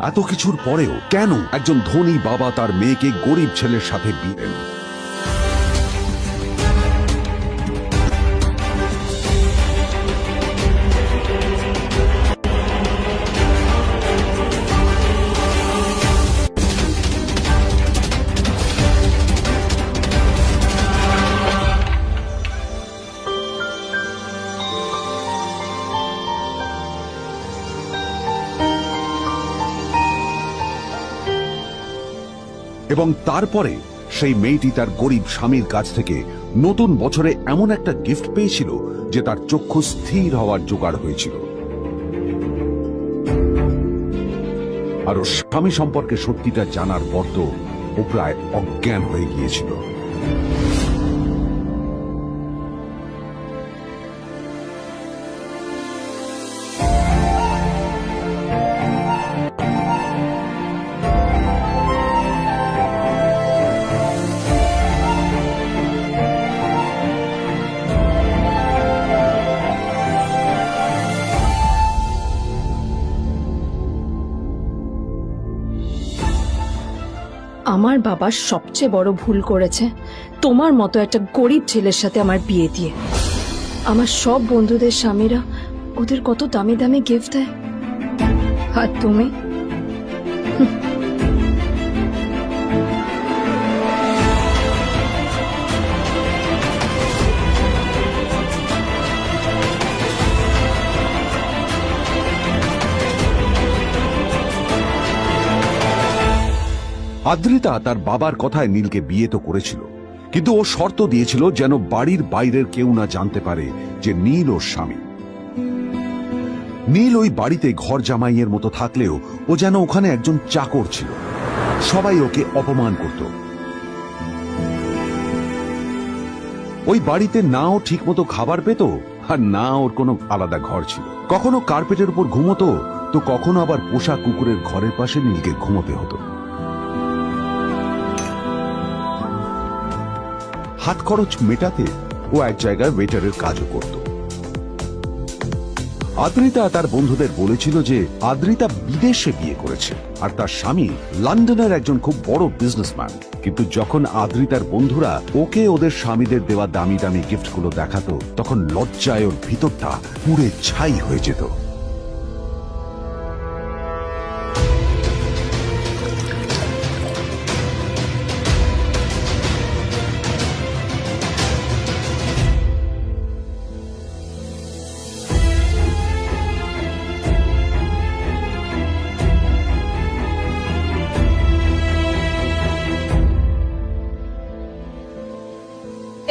এত কিছুর পরেও কেন একজন ধনী বাবা তার মেয়েকে গরিব ছেলের সাথে বিয়ে দেন? এবং তারপরে সেই মেয়েটি তার গরিব স্বামীর কাছ থেকে নতুন বছরে এমন একটা গিফট পেয়েছিল যে তার চক্ষু স্থির হওয়ার জোগাড় হয়েছিল। আর ওর স্বামী সম্পর্কে সত্যিটা জানার পর তো ও প্রায় অজ্ঞান হয়ে গিয়েছিল। আমার বাবা সবচেয়ে বড় ভুল করেছে তোমার মতো একটা গরিব ছেলের সাথে আমার বিয়ে দিয়ে। আমার সব বন্ধুদের স্বামীরা ওদের কত দামি দামি গিফট দেয়, আর তুমি? আদ্রিতা তার বাবার কথায় নীলকে বিয়ে তো করেছিল, কিন্তু ও শর্ত দিয়েছিল যেন বাড়ির বাইরের কেউ না জানতে পারে যে নীল ওর স্বামী। নীল ওই বাড়িতে ঘর জামাইয়ের মতো থাকলেও ও যেন ওখানে একজন চাকর ছিল। সবাই ওকে অপমান করত। ওই বাড়িতে না ও ঠিক মতো খাবার পেত, আর না ওর কোনো আলাদা ঘর ছিল। কখনো কার্পেটের উপর ঘুমোতো, তো কখনো আবার পোষা কুকুরের ঘরের পাশে নীলকে ঘুমোতে হতো। হাত খরচ মেটাতে ও এক জায়গায় ওয়েটারের কাজও করত। আদ্রিতা তার বন্ধুদের বলেছিল যে আদ্রিতা বিদেশে বিয়ে করেছে, আর তার স্বামী লন্ডনের একজন খুব বড় বিজনেসম্যান। কিন্তু যখন আদ্রিতার বন্ধুরা ওকে ওদের স্বামীদের দেওয়া দামি দামি গিফটগুলো দেখাতো, তখন লজ্জায় ওর ভিতরটা পুড়ে ছাই হয়ে যেত।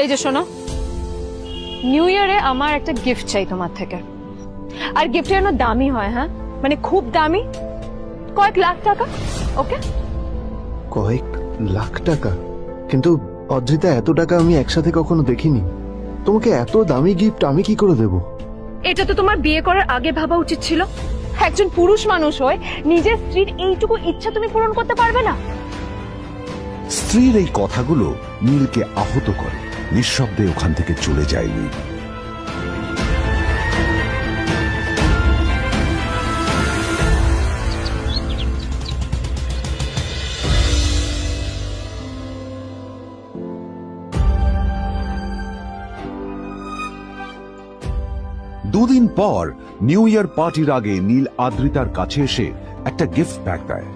এই যে শোনো, নিউ ইয়ারে আমার একটা গিফট চাই তোমার থেকে। আর গিফট যেন দামি হয়, হ্যাঁ, মানে খুব দামি, কয়েক লাখ টাকা। ওকে? কয়েক লাখ টাকা? কিন্তু অদ্রিতা, এত টাকা আমি একসাথে কখনো দেখিনি। তোমাকে এত দামি গিফট আমি কি করে দেব? এটা তো তোমার বিয়ে করার আগে ভাবা উচিত ছিল। একজন পুরুষ মানুষ হয়ে নিজের স্ত্রীর এইটুকু ইচ্ছা তুমি পূরণ করতে পারবে না? স্ত্রীর এই কথাগুলো নীলকে আহত করে। নিঃশব্দে ওখান থেকে চলে যায় নীল। দুদিন পর নিউ ইয়ার পার্টির আগে নীল আদ্রিতার কাছে এসে একটা গিফট প্যাক দেয়।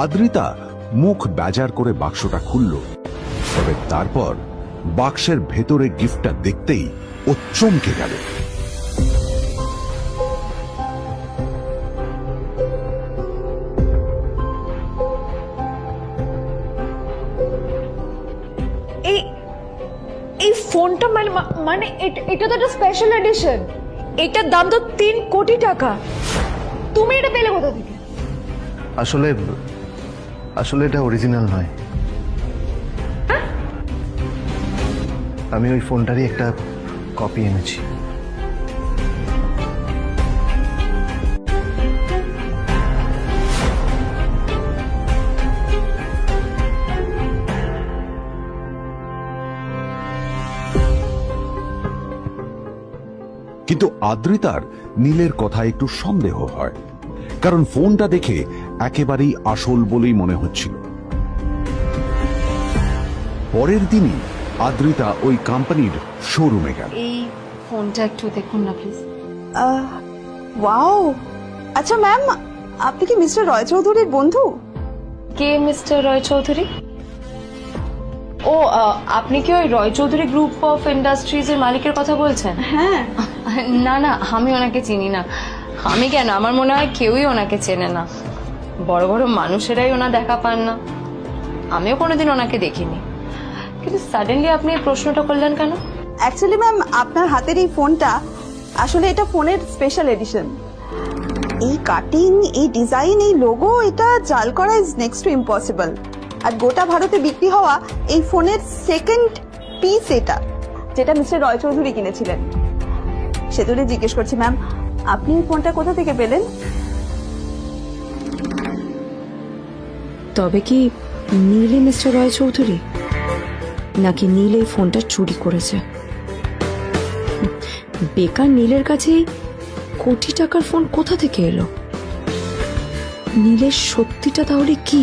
আদ্রিতা মুখ বেজার করে বাক্সটা খুলল, তবে তারপর বাক্সের ভেতরে গিফটটা দেখতেই ও চমকে গেল। এই ফোনটা মানে এটা তো একটা স্পেশাল এডিশন। এটার দাম তো 3 কোটি টাকা। তুমি এটা পেলে কোথা থেকে? আসলে এটা অরিজিনাল নয়। আমি ওই ফোনটারই একটা কপি এনেছি। কিন্তু আদ্রিতার নীলের কথা একটু সন্দেহ হয়, কারণ ফোনটা দেখে একেবারেই আসল বলেই মনে হচ্ছিল। পরের দিনই আদ্রিতা ওই কোম্পানির শোরুমে গেল। এই ফোনটা একটু দেখুন না প্লিজ। ওয়াও, আচ্ছা ম্যাম, আপনি কি মিস্টার রয় চৌধুরীর বন্ধু? কে মিস্টার রয় চৌধুরী? ও, আপনি কি ওই রয় চৌধুরী গ্রুপ অফ ইন্ডাস্ট্রিজ এর মালিকের কথা বলছেন? হ্যাঁ। না না, আমি ওনাকে চিনি না। আমি কেন, আমার মনে হয় কেউই ওনাকে চেনে না। বড় বড় মানুষেরাই ওনা দেখা পান না। আমিও কোনোদিন ওনাকে দেখিনি। কিন্তু সাডেনলি আপনি এই প্রশ্নটা করলেন কেন? অ্যাকচুয়ালি ম্যাম, আপনার হাতের এই ফোনটা আসলে এটা ফোনের স্পেশাল এডিশন। এই কাটিং, এই ডিজাইন, এই লোগো, এটা জাল করা ইজ নেক্সট টু ইম্পসিবল। আর গোটা ভারতে বিক্রি হওয়া এই ফোনের সেকেন্ড পিস এটা, যেটা মিস্টার রয় চৌধুরী কিনেছিলেন। সেতুরে জিজ্ঞেস করছি ম্যাম, আপনি এই ফোনটা কোথা থেকে পেলেন? তবে কি নীলে মিস্টার রয় চৌধুরী, নাকি নীল এই ফোনটা চুরি করেছে? বেকার নীলের কাছে কোটি টাকার ফোন কোথা থেকে এলো? নীলের সত্যিটা তাহলে কি?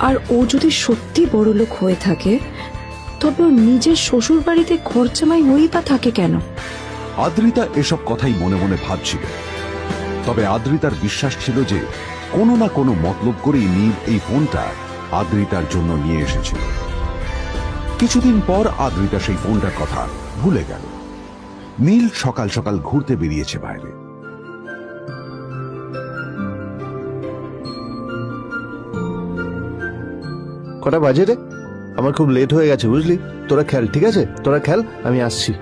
আর ও যদি সত্যি বড় লোক হয়ে থাকে, তবে ও নিজের শ্বশুর বাড়িতে ঘরজামাই হয়েই বা থাকে কেন? আদ্রিতা এসব কথাই মনে মনে ভাবছিল। তবে আদ্রিতার বিশ্বাস ছিল যে কোনো না কোনো মতলব করেই নীল এই ফোনটা আদ্রিতার জন্য নিয়ে এসেছিল। কিছুদিন পর আদ্রিতা সেই ফোনটার কথা ভুলে গেল। নীল সকাল সকাল ঘুরতে বেরিয়েছে বাইরে। কটা বাজে রে? আমার খুব লেট হয়ে গেছে বুঝলি। তোরা খেল, ঠিক আছে? তোরা খেল, আমি আসছি।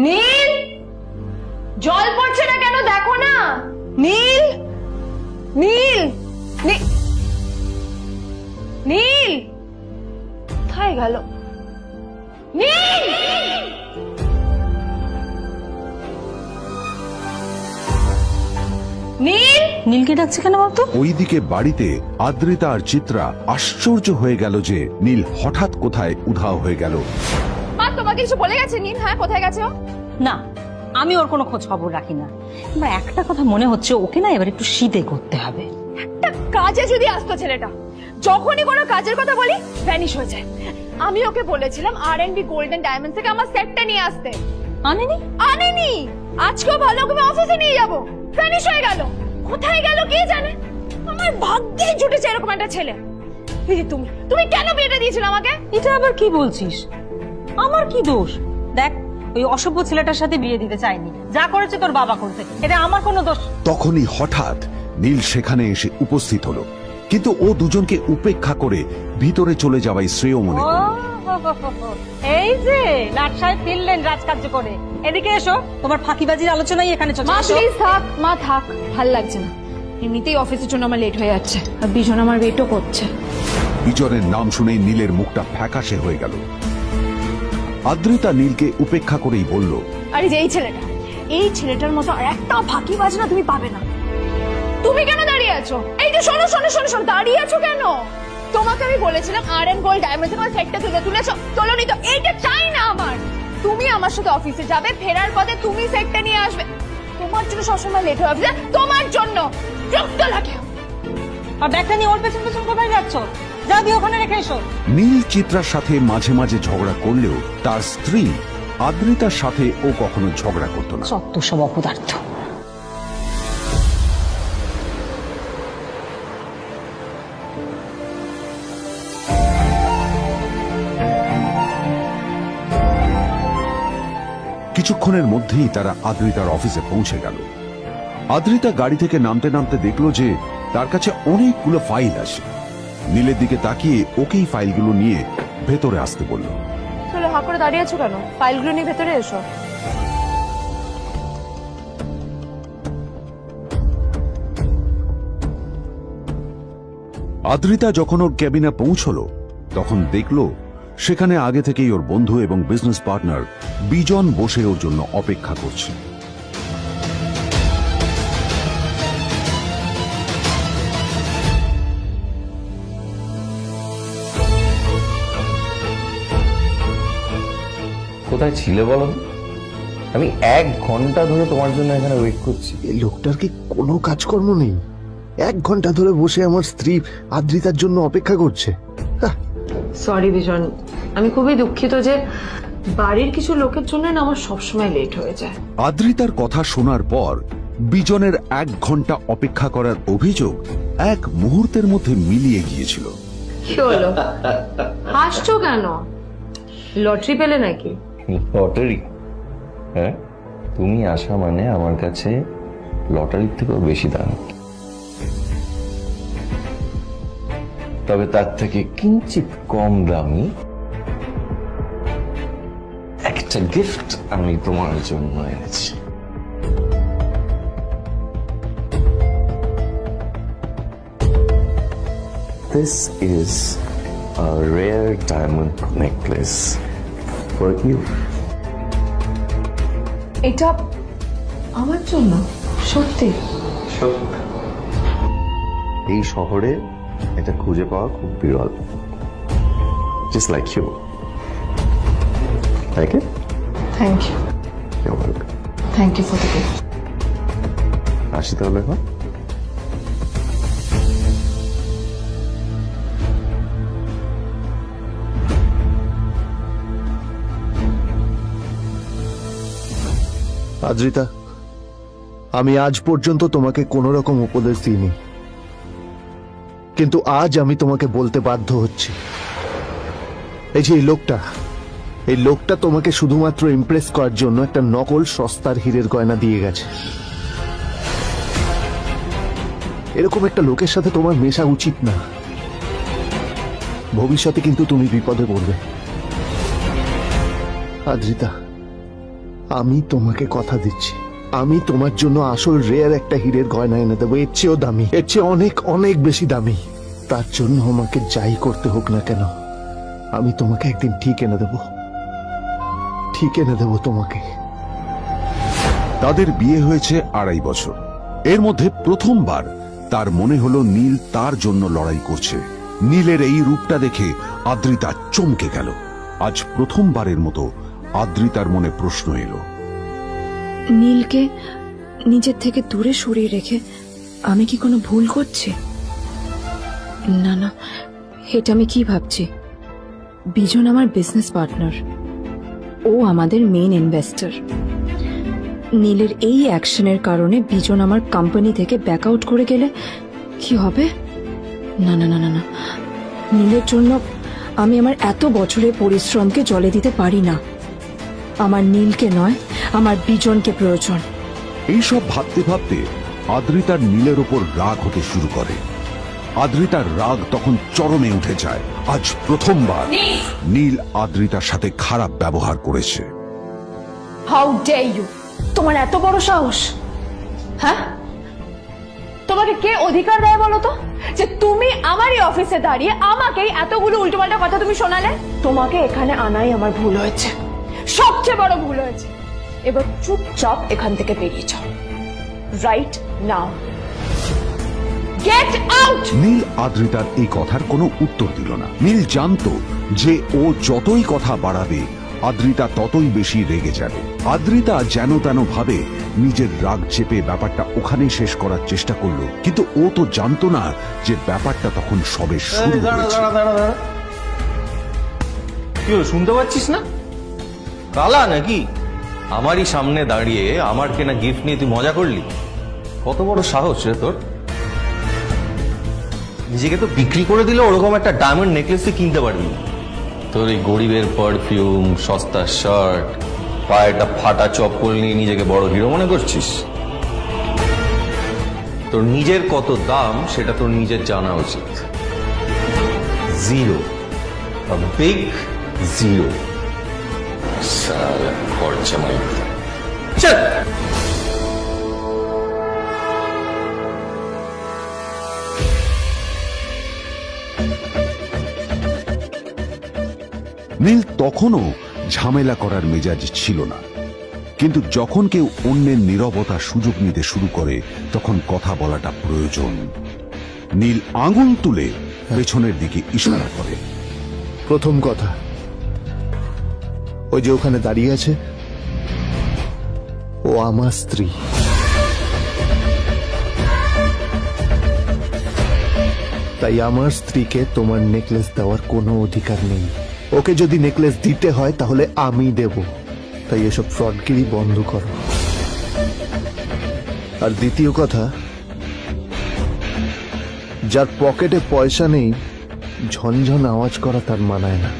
নীল, জল পড়ছে না কেন দেখো না। নীল, নীল, নীল কোথায় গেল? নীল, নীল, নীলকে ডাকছে কেন বলতো? ওইদিকে বাড়িতে আদ্রিতা আর চিত্রা আশ্চর্য হয়ে গেল যে নীল হঠাৎ কোথায় উধাও হয়ে গেল। মা তোমাকে কিছু বলে গেছে নীল? হ্যাঁ, কোথায় গেছে ও? না, আমি ওর কোনো খোঁজ খবর রাখি না। এবার একটা কথা মনে হচ্ছে, ওকে না এবার একটু শীতে করতে হবে। একটা কাজে যদি আসতো ছেলেটা, যখনই কোনো কাজের কথা বলি ভ্যানিশ হয়ে যায়। আমি ওকে বলেছিলাম R&B গোল্ড এন্ড ডায়মন্ড থেকে আমার সেটটা নিয়ে আসতে, আনেনি। আজকেও ভালো করে অফিসে নিয়ে যাব, ভ্যানিশ হয়ে গেল। কোথায় গেল কে জানে। আমার ভাগ্যে জুটেছে এরকম একটা ছেলে। তুমি কেন বিয়েটা দিয়েছিলে আমাকে? এটা আবার কি বলছিস? আমার কি দোষ? দেখ, ওই অসভ্য ছেলেটার সাথে বিয়ে দিতে চাইনি। যা করেছে তোর বাবা করেছে, এটা আমার কোনো দোষ। তখনই হঠাৎ নীল সেখানে এসে উপস্থিত হলো, কিন্তু ও দুজনকে উপেক্ষা করে ভিতরে চলে যাওয়াই শ্রেয় মনে করল। এই যে লাট সাহেব ফিরলেন রাজকার্য করে। এদিকে এসো, তোমার ফাঁকিবাজির আলোচনাই এখানে চলছে। মা প্লিজ থাক, মা থাক, ভাল লাগছে না। এমনিতেই অফিসের জন্য আমার লেট হয়ে যাচ্ছে, আর বিজন আমার ওয়েটও করছে। বিজনের নাম শুনেই নীলের মুখটা ফ্যাকাশে হয়ে গেল। আদ্রিতা নীলকে উপেক্ষা করেই বলল, আরে যে এই ছেলেটার মতো আর একটা ফাঁকিবাজ না তুমি পাবে না। তুমি কেন দাঁড়িয়ে আছো? এই যে শোনো শোনো শোনো শোনো, দাঁড়িয়ে আছো কেন? তোমাকে আমি বলেছিলাম R&B গোল্ড ডায়মন্ড থেকে সেটটা তুলেছো, তোলোনি তো। এইটা চাই না আমার। তুমি আমার সাথে অফিসে যাবে, ফেরার পথে তুমি সেটটা নিয়ে আসবে। তোমার জন্য সবসময় লেট হয়ে যাবে, তোমার জন্য বিরক্ত লাগে। আর ব্যাগটা নিয়ে ওর পেছন পেছন কোথায় যাচ্ছ? যাও দিয়ে ওখানে রেখে এসো। নীল চিত্রার সাথে মাঝে মাঝে ঝগড়া করলেও তার স্ত্রী আদ্রিতার সাথে ও কখনো ঝগড়া করতো না। সত্য সব অপদার্থ। কিছুক্ষণের মধ্যেই তারা আদ্রিতার অফিসে পৌঁছে গেল। আদ্রিতা গাড়ি থেকে নামতে নামতে দেখলো যে তার কাছে অনেকগুলো ফাইল আছে। নীলের দিকে তাকিয়ে ওকেই ফাইলগুলো নিয়ে ভেতরে আসতে বলল। চলো, হা করে দাঁড়িয়ে আছো কেন? ফাইলগুলো নিয়ে ভেতরে এসো। আদ্রিতা যখন ওর ক্যাবিনে পৌঁছলো তখন দেখলো সেখানে আগে থেকেই ওর বন্ধু এবং বিজনেস পার্টনার বিজন বসে ওর জন্য অপেক্ষা করছে। কোথায় ছিলে বলো? আমি 1 ঘন্টা ধরে তোমার জন্য এখানে ওয়েট করছি। এই লোকটার কি কোনো কাজকর্ম নেই? 1 ঘন্টা ধরে বসে আমার স্ত্রী আদ্রিতার জন্য অপেক্ষা করছে। সরি বিজন, আমি খুবই দুঃখিত যে বাড়ির কিছু লোকের জন্য না আমার সবসময় লেট হয়ে যায়। আদ্রিতার কথা শোনার পর বিজনের 1 ঘন্টা অপেক্ষা করার অভিযোগ 1 মুহূর্তের মধ্যে মিলিয়ে গিয়েছিল। কি হলো? হাসছো কেন? লটারি পেলে নাকি? লটারি? হ্যাঁ, তুমি আসা মানে আমার কাছে লটারির থেকেও বেশি দাম। তবে তার থেকে কিঞ্চিত কম দামি একটা গিফট আমি তোমার জন্য এনেছি। This is a rare diamond necklace for you. এটা আমার জন্য? সত্যি? এই শহরে এটা খুঁজে পাওয়া খুব বিরল। Just like you. Like it? Thank you. You're welcome. Thank you for the gift. আসি তাহলে এখন। আদ্রিতা, আমি আজ পর্যন্ত তোমাকে কোনো রকম উপদেশ দিইনি, কিন্তু আজ আমি তোমাকে বলতে বাধ্য হচ্ছি। এই যে এই লোকটা তোমাকে শুধুমাত্র ইমপ্রেস করার জন্য একটা নকল সস্তার হীরের গয়না দিয়ে গেছে। এরকম একটা লোকের সাথে তোমার মেশা উচিত না। ভবিষ্যতে কিন্তু তুমি বিপদে পড়বে। আদ্রিতা, আমি তোমাকে কথা দিচ্ছি, আমি তোমার জন্য আসল রেয়ার একটা হীরের গয়না এনে দেবো, এর চেয়েও দামি, এর চেয়ে অনেক অনেক বেশি দামি। তার জন্য আমাকে যাই করতে হোক না কেন, আমি তোমাকে একদিন ঠিক এনে দেবো তোমাকে। তাদের বিয়ে হয়েছে 2.5 বছর। এর মধ্যে প্রথমবার তার মনে হলো নীল তার জন্য লড়াই করছে। নীলের এই রূপটা দেখে আদ্রিতা চমকে গেল। আজ প্রথমবারের মতো আদ্রিতার মনে প্রশ্ন এলো, নীলকে নিজের থেকে দূরে সরিয়ে রেখে আমি কি কোনো ভুল করছি? না না, এটা আমি কি ভাবছি? বিজন আমার বিজনেস পার্টনার, ও আমাদের মেইন ইনভেস্টর। নীলের এই অ্যাকশনের কারণে বিজন আমার কোম্পানি থেকে ব্যাক আউট করে গেলে কি হবে? না না না না না, নীলের জন্য আমি আমার এত বছরের পরিশ্রমকে জলে দিতে পারি না। আমার নীলকে নয়, আমার বিজনকে প্রয়োজন। এইসব ভাবতে ভাবতে আদ্রিতার নীলের ওপর রাগ হতে শুরু করে। আদ্রিতার রাগ তখন চরমে উঠে যায়। আজ প্রথমবার নীল আদ্রিতার সাথে খারাপ ব্যবহার করেছে। How dare you! তোমার এত বড় সাহস! হ্যাঁ, তোমাকে কে অধিকার দেয় বলো তো যে তুমি আমারই অফিসে দাঁড়িয়ে আমাকেই এতগুলো উল্টোপাল্টা কথা তুমি শোনালে? তোমাকে এখানে আনাই আমার ভুল হয়েছে, সবচেয়ে বড় ভুল হয়েছে। এবার চুপচাপ এখান থেকে বেরিয়ে যাও, right now. Get out! Neel আদ্রিতার এই কথার কোনো উত্তর দিল না। নীল জানতো যে ও যতই কথা বাড়াবে আদ্রিতা ততই বেশি রেগে যাবে। আদ্রিতা যেন তেন ভাবে নিজের রাগ চেপে ব্যাপারটা ওখানেই শেষ করার চেষ্টা করলো, কিন্তু ও তো জানতো না যে ব্যাপারটা তখন সবে শুরু হয়েছে। কি হলো, শুনতে পাচ্ছিস না? কালা নাকি? আমারই সামনে দাঁড়িয়ে আমার কেনা গিফট নিয়ে তুই মজা করলি? কত বড় সাহস রে তোর! নিজেকে তো বিক্রি করে দিলে ওরকম একটা ডায়মন্ড নেকলেস তুই কিনতে পারবি। তোর এই গরিবের পারফিউম, সস্তা শার্ট, পায়ে একটা ফাটা চপ্পল নিয়ে নিজেকে বড় হিরো মনে করছিস? তোর নিজের কত দাম সেটা তোর নিজের জানা উচিত। Zero, big zero. সালা খরচা মাই চল। নীল তখনও ঝামেলা করার মেজাজ ছিল না, কিন্তু যখন কেউ অন্যের নীরবতার সুযোগ নিতে শুরু করে তখন কথা বলাটা প্রয়োজন। নীল আঙুল তুলে পেছনের দিকে ইশারা করে। প্রথম কথা, ওই যে ওখানে দাঁড়িয়ে আছে, ও আমার স্ত্রী। তাই আমার স্ত্রীকে তোমার নেকলেস দেওয়ার কোনো অধিকার নেই। ওকে যদি নেকলেস দিতে হয় তাহলে আমি দেব। তাই এসব ফ্রডগিরি বন্ধ করো। আর দ্বিতীয় কথা, যার পকেটে পয়সা নেই ঝনঝন আওয়াজ করা তার মানায় না।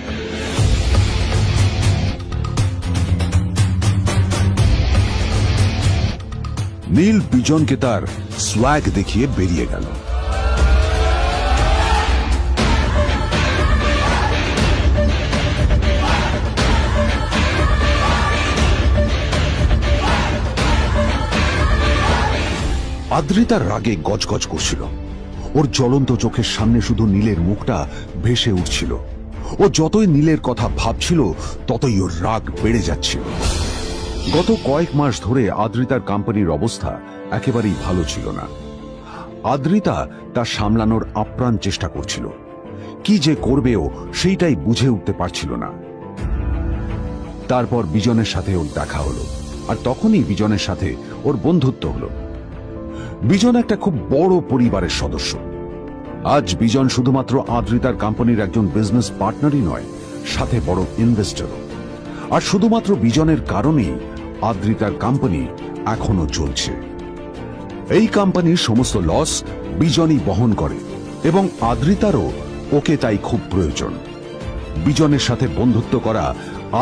নীল বিজনকে তার সোয়াগ দেখিয়ে বেরিয়ে গেল। আদ্রিতার রাগে গজগজ করছিল। ওর জ্বলন্ত চোখের সামনে শুধু নীলের মুখটা ভেসে উঠছিল। ও যতই নীলের কথা ভাবছিল ততই ওর রাগ বেড়ে যাচ্ছিল। গত কয়েক মাস ধরে আদ্রিতার কোম্পানির অবস্থা একেবারেই ভালো ছিল না। আদ্রিতা তা সামলানোর আপ্রাণ চেষ্টা করছিল। কি যে করবেও সেইটাই বুঝে উঠতে পারছিল না। তারপর বিজনের সাথে ওর দেখা হলো, আর তখনই বিজনের সাথে ওর বন্ধুত্ব হলো। বিজন একটা খুব বড় পরিবারের সদস্য। আজ বিজন শুধুমাত্র আদ্রিতার কোম্পানির একজন বিজনেস পার্টনারই নয়, সাথে বড় ইনভেস্টরও। আর শুধুমাত্র বিজনের কারণেই আদ্রিতার কোম্পানি এখনো চলছে। এই কোম্পানির সমস্ত লস বিজনই বহন করে এবং আদ্রিতারও ওকে তাই খুব প্রয়োজন। বিজনের সাথে বন্ধুত্ব করা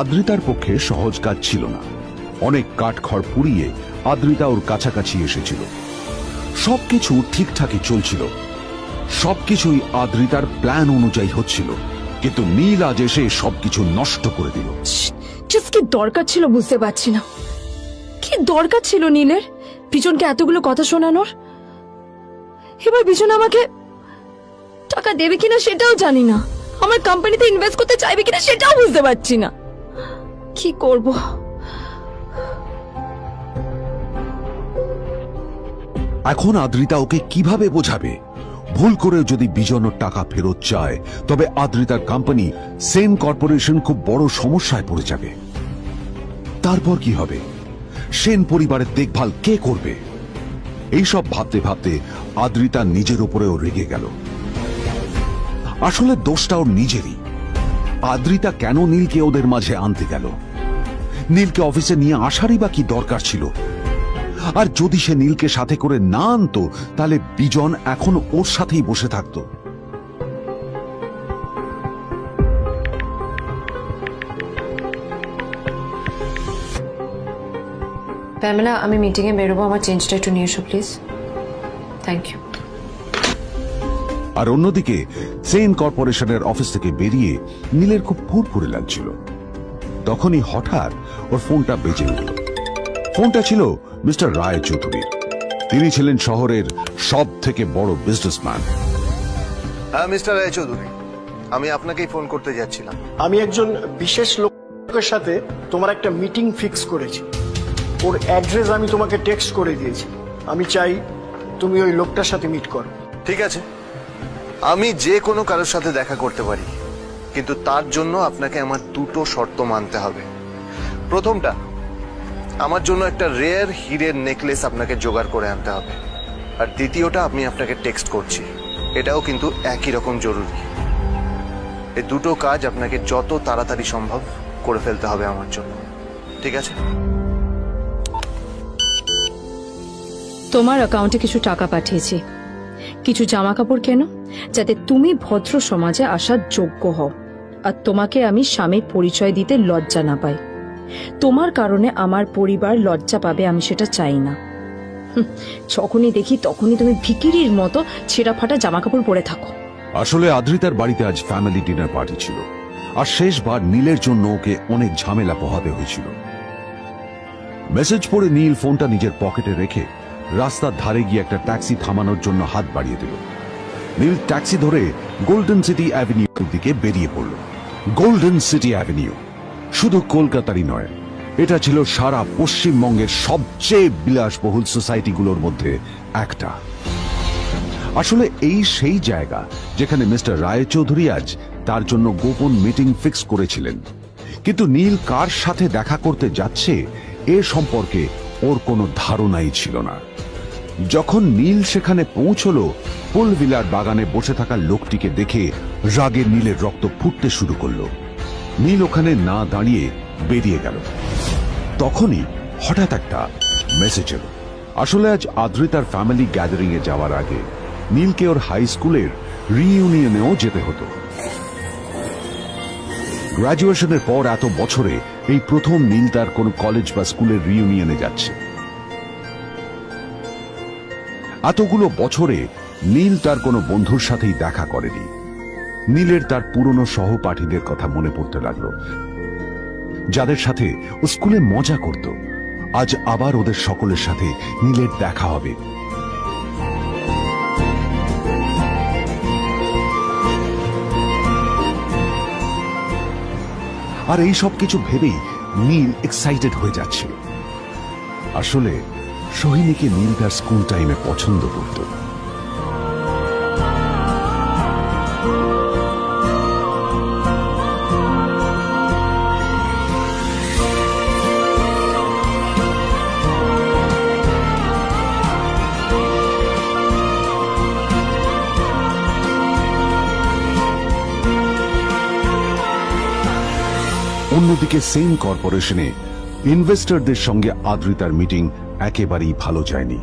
আদ্রিতার পক্ষে সহজ কাজ ছিল না। অনেক কাঠখড় পুড়িয়ে আদ্রিতা ওর কাছাকাছি এসেছিল। সবকিছু ঠিকঠাকই চলছিল, সবকিছুই আদ্রিতার প্ল্যান অনুযায়ী হচ্ছিল, কিন্তু নীল আজ এসে সবকিছু নষ্ট করে দিল। কি দরকার ছিল বুঝতে পারছি না। কি দরকার ছিল নীলের বিজনকে এতগুলো কথা শোনানোর? এবার বিজন আমাকে টাকা দেবে কিনা সেটাও জানি না, আমার কোম্পানিতে ইনভেস্ট করতে চাইবে কিনা সেটাও বুঝতে পারছি না। কি করব? এখন আদ্রিতা ওকে কিভাবে বোঝাবে? ভুল করে যদি বিজন ওর টাকা ফেরত চায় তবে আদ্রিতার কোম্পানি সেন কর্পোরেশন খুব বড় সমস্যায় পড়ে যাবে। তারপর কি হবে? সেন পরিবারের দেখভাল কে করবে? এইসব ভাবতে ভাবতে আদ্রিতা নিজের উপরেও রেগে গেল। আসলে দোষটা ওর নিজেরই। আদ্রিতা কেন নীলকে ওদের মাঝে আনতে গেল? নীলকে অফিসে নিয়ে আসারই বা কি দরকার ছিল? আর যদি সে নীলকে সাথে করে না আনতো তাহলে বিজন এখন ওর সাথেই বসে থাকতো। প্যামেলা, আমি মিটিংয়ে বেরোবো, আমার চেঞ্জটা একটু নিয়ে এসো প্লিজ। Thank you. আর অন্যদিকে সেন কর্পোরেশনের অফিস থেকে বেরিয়ে নীলের খুব ফুরফুরে লাগছিল। তখনই হঠাৎ ওর ফোনটা বেজে উঠল। ফোনটা ছিল মিস্টার রায় চৌধুরীর। তিনি ছিলেন শহরের সব থেকে বড় বিজনেসম্যান। হ্যাঁ মিস্টার রায় চৌধুরী, আমি আপনাকেই ফোন করতে যাচ্ছিলাম। আমি একজন বিশেষ লোকের সাথে তোমার একটা মিটিং ফিক্স করেছি। ওর অ্যাড্রেস আমি তোমাকে টেক্সট করে দিয়েছি। আমি চাই তুমি ওই লোকটার সাথে মিট করো। ঠিক আছে, আমি যে কোনো কারোর সাথে দেখা করতে পারি, কিন্তু তার জন্য আপনাকে আমার দুটো শর্ত মানতে হবে। প্রথমটা, আমার জন্য একটা রেয়ার হীরের নেকলেস আপনাকে জোগাড় করে আনতে হবে। আর দ্বিতীয়টা, আমি আপনাকে টেক্সট করছি, এটাও কিন্তু একই রকম জরুরি। এই দুটো কাজ আপনাকে যত তাড়াতাড়ি সম্ভব করে ফেলতে হবে আমার জন্য, ঠিক আছে? তোমার অ্যাকাউন্টে কিছু টাকা পাঠিয়েছি, কিছু জামা কাপড় কেন, যাতে তুমি ভদ্র সমাজে আসার যোগ্য হও আর তোমাকে আমি স্বামীর পরিচয় দিতে লজ্জা না পাই। তোমার কারণে আমার পরিবার লজ্জা পাবে, আমি সেটা চাই না। যখনই দেখি তখনই তুমি ভিখিরির মতো ছেঁড়া ফাটা জামা কাপড় পরে থাকো। আসলে আদ্রিতার বাড়িতে আজ ফ্যামিলি ডিনার পার্টি ছিল, আর শেষবার নীলের জন্য ওকে অনেক ঝামেলা পোহাতে হয়েছিল। মেসেজ পড়ে নীল ফোনটা নিজের পকেটে রেখে রাস্তার ধারে গিয়ে একটা ট্যাক্সি থামানোর জন্য হাত বাড়িয়ে দিল। নীল ট্যাক্সি ধরে গোল্ডেন সিটি অ্যাভিনিউর দিকে বেরিয়ে পড়ল। গোল্ডেন সিটি অ্যাভিনিউ শুধু কলকাতারই নয়, এটা ছিল সারা পশ্চিমবঙ্গের সবচেয়ে বিলাসবহুল সোসাইটিগুলোর মধ্যে একটা। আসলে এই সেই জায়গা যেখানে মিস্টার রায়চৌধুরী আজ তার জন্য গোপন মিটিং ফিক্স করেছিলেন। কিন্তু নীল কার সাথে দেখা করতে যাচ্ছে এ সম্পর্কে ওর কোনো ধারণাই ছিল না। যখন নীল সেখানে পৌঁছলো, ফুলভিলার বাগানে বসে থাকা লোকটিকে দেখে রাগে নীলের রক্ত ফুটতে শুরু করলো। নীল ওখানে না দাঁড়িয়ে বেরিয়ে গেল। তখনই হঠাৎ একটা মেসেজ এলো। আসলে আজ আদ্রিতার ফ্যামিলি গ্যাদারিং এ যাওয়ার আগে নীলকে ওর হাই স্কুলের রিইউনিয়নেও যেতে হতো। গ্র্যাজুয়েশনের পর এত বছরে এই প্রথম নীল তার কোন কলেজ বা স্কুলের রিইউনিয়নে যাচ্ছে। এতগুলো বছরে নীল তার কোনো বন্ধুর সাথেই দেখা করেনি। নীলের তার পুরনো সহপাঠীদের কথা মনে পড়তে লাগলো, যাদের সাথে ও স্কুলে মজা করত। আজ আবার ওদের সকলের সাথে নীলের দেখা হবে। আর এই সব কিছু ভেবেই নীল এক্সাইটেড হয়ে যাচ্ছে। আসলে সোহিনীকে নীল তার স্কুল টাইমে পছন্দ করত। অন্যদিকে সেন কর্পোরেশনে ইনভেস্টরদের সঙ্গে আদ্রিতার মিটিং একেবারেই ভালো যায়নি।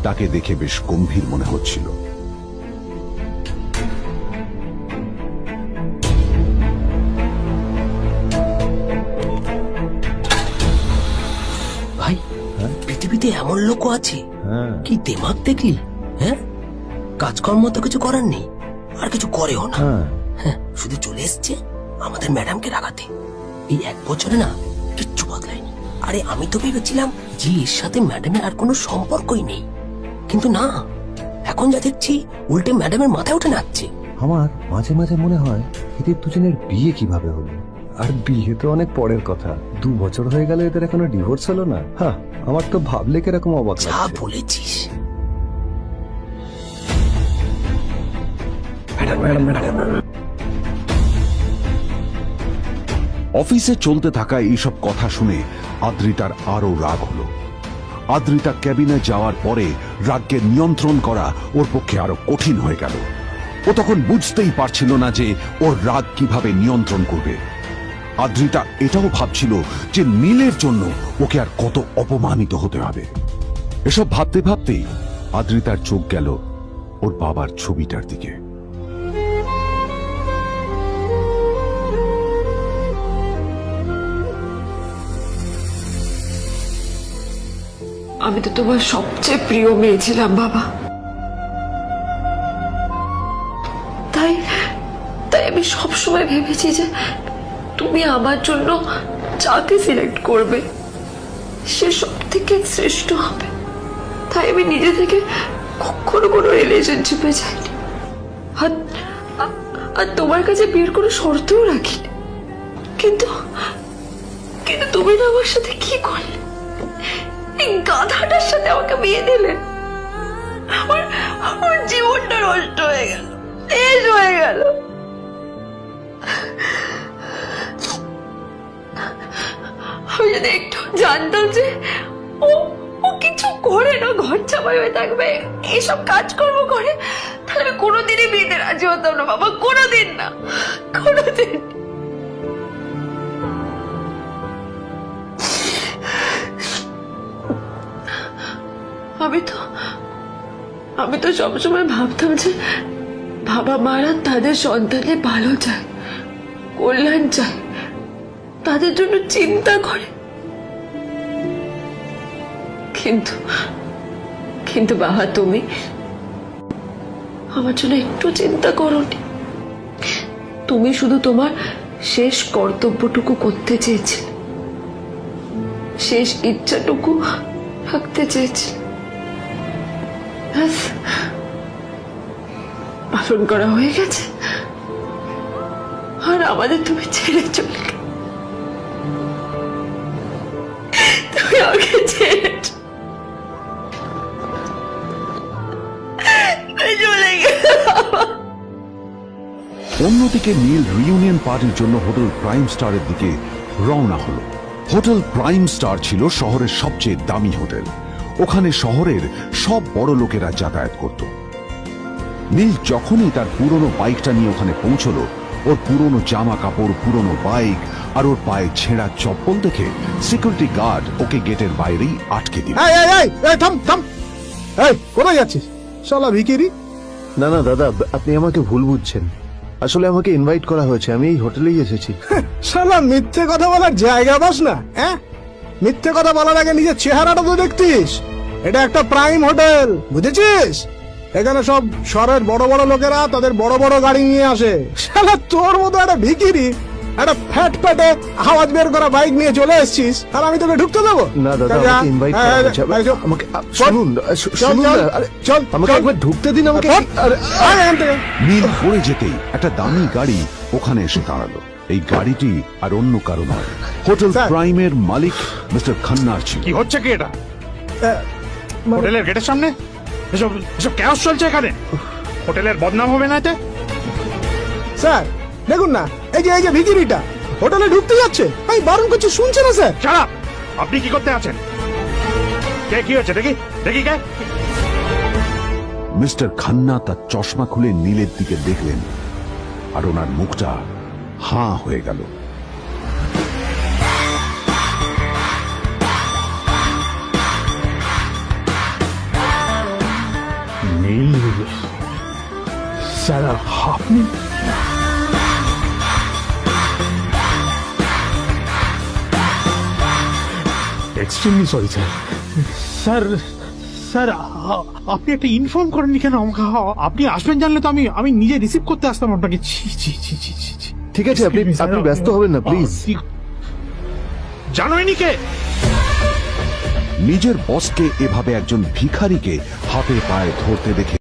তাকে দেখে বেশ গম্ভীর মনে হচ্ছিল। ভাই পৃথিবীতে এমন লোক আছে, কি দেমাগ দেখলি? হ্যাঁ, কাজকর্ম তো কিছু করার নেই, আর কিছু করেও না। হ্যাঁ, শুধু চলে এসছে আমাদের ম্যাডামকে রাখাতে। এই 1 বছরে না কিচ্ছু বদলায়নি। আরে আমি তো ভেবেছিলাম যে এর সাথে ম্যাডামের আর কোনো সম্পর্কই নেই, কিন্তু না, এখন যা দেখছি উল্টে ম্যাডামের মাথায় উঠে নাচছে। আমার মাঝে মাঝে মনে হয় এদের দুজনের বিয়ে কিভাবে হলো। আর বিয়ে তো অনেক পরের কথা, 2 বছর হয়ে গেল এদের এখনো ডিভোর্স হলো না। হ্যাঁ, আমার তো ভাবলে কিরকম অবাক যা লাগছে। বলেছিস। অফিসে চলতে থাকা এইসব কথা শুনে আদ্রিতার আরো রাগ হলো। আদ্রিতা ক্যাবিনে যাওয়ার পরে রাগকে নিয়ন্ত্রণ করা ওর পক্ষে আরো কঠিন হয়ে গেল। ও তখন বুঝতেই পারছিল না যে ওর রাগ কিভাবে নিয়ন্ত্রণ করবে। আদ্রিতা এটাও ভাবছিল যে নীলের জন্য ওকে আর কত অপমানিত হতে হবে। এসব ভাবতে ভাবতেই আদ্রিতার চোখ গেল ওর বাবার ছবিটার দিকে। আমি তো তোমার সবচেয়ে প্রিয় মেয়ে ছিলাম বাবা, তাই তাই আমি সবসময় ভেবেছি যে তুমি আমার জন্য যাকে সিলেক্ট করবে সে সব থেকে শ্রেষ্ঠ হবে। তাই আমি নিজে থেকে কখনো কোনো রিলেশনশিপে যাইনি, আর তোমার কাছে বিয়ের কোনো শর্তও রাখিনি। কিন্তু কিন্তু তুমি না আমার সাথে কি করলে? এই গাধাটার সাথে আমাকে বিয়ে দিলে। আমার জীবনটা নষ্ট হয়ে গেল, শেষ হয়ে গেল। আমি যদি একটু জানতাম যে ও কিছু করে না, ঘর চাপাই হয়ে থাকবে, এইসব কাজকর্ম করে, তাহলে আমি কোনোদিনই বিয়েতে রাজি হতাম না বাবা, কোনোদিন না, কোনোদিন। আমি তো সবসময় ভাবতাম যে বাবা মারা তাদের সন্তানের ভালো চায়, কল্যাণ চায়, তাদের জন্য চিন্তা করে। কিন্তু বাবা, তুমি আমার জন্য একটু চিন্তা করোনি। তুমি শুধু তোমার শেষ কর্তব্যটুকু করতে চেয়েছিলে, শেষ ইচ্ছাটুকু রাখতে চেয়েছিলে, পালন করা হয়ে গেছে, আর আমাদের তুমি ছেড়ে চলে গেলে। তুমি আমাকে ছেড়ে চলে গেলে। অন্যদিকে নীল রিউনিয়ন পার্টির জন্য হোটেল প্রাইম স্টারের দিকে রওনা হলো। হোটেল প্রাইম স্টার ছিল শহরের সবচেয়ে দামি হোটেল। ওখানে শহরের সব বড় লোকেরা যাতায়াত করত। নীল যখনই তার পুরনো বাইকটা নিয়ে ওখানে পৌঁছলো, ওর পুরনো জামা কাপড়, পুরনো বাইক আর ওর পায়ে ছেঁড়া চপ্পল দেখে সিকিউরিটি গার্ড ওকে গেটের বাইরেই আটকে দিল। কোথায় যাচ্ছিস শালা ভিখিরি? না না দাদা, আপনি আমাকে ভুল বুঝছেন। আসলে আমাকে ইনভাইট করা হয়েছে, আমি এই হোটেলেই এসেছি। শালা মিথ্যে কথা বলার জায়গা পাস না? হ্যাঁ, মিথ্যে কথা বলার আগে নিজের চেহারাটা তো দেখতিস। এটা একটা প্রাইম হোটেল, বুঝেছিস? এখানে সব শহরের বড় বড় লোকেরা তাদের বড় বড় গাড়ি নিয়ে আসে। শালা তোর মতো একটা ভিখিরি একটা ফ্যাট প্যাটে আওয়াজ বের করা বাইক নিয়ে চলে এসেছিস, আর আমি তোকে ঢুকতে দেবো না? দাদা, আমাকে ইনভাইট করা হয়েছে। আমাকে শুনুন, চল আমাকে একবার ঢুকতে দিন আমাকে। নীল পড়ে যেতেই একটা দামি গাড়ি ওখানে এসে দাঁড়ালো। এই গাড়িটি আর অন্য কারো নয়, হোটেল প্রাইমের মালিক মিস্টার খান্নার ছিল। কি হচ্ছে কি এটা? হোটেলের গেটের সামনে এসব এসব ক্যাশ চলছে এখানে? হোটেলের বদনাম হবে না এতে? স্যার দেখুন না, এই যে ভিখিরিটা হোটেলে ঢুকতে যাচ্ছে, আমি বারণ করছি, শুনছে না স্যার? Shut up! আপনি কি করতে আছেন? কে কি হচ্ছে দেখি দেখি কে? মিস্টার খান্না তার চশমা খুলে নীলের দিকে দেখলেন, আর ওনার মুখটা হাঁ হয়ে গেল। স্যার আপনি extremely sorry sir sir sir আপনি একটা ইনফর্ম করেননি কেন আমাকে? আপনি আসবেন জানলে তো আমি নিজে রিসিভ করতে আসতাম আপনাকে। ছি ছি ছি ছি ছি ছি। ঠিক আছে, আপনি ব্যস্ত হবেন না প্লিজ। জানোইনি কে? নিজের বসকে এভাবে একজন ভিখারিকে হাতে পায়ে ধরতে দেখে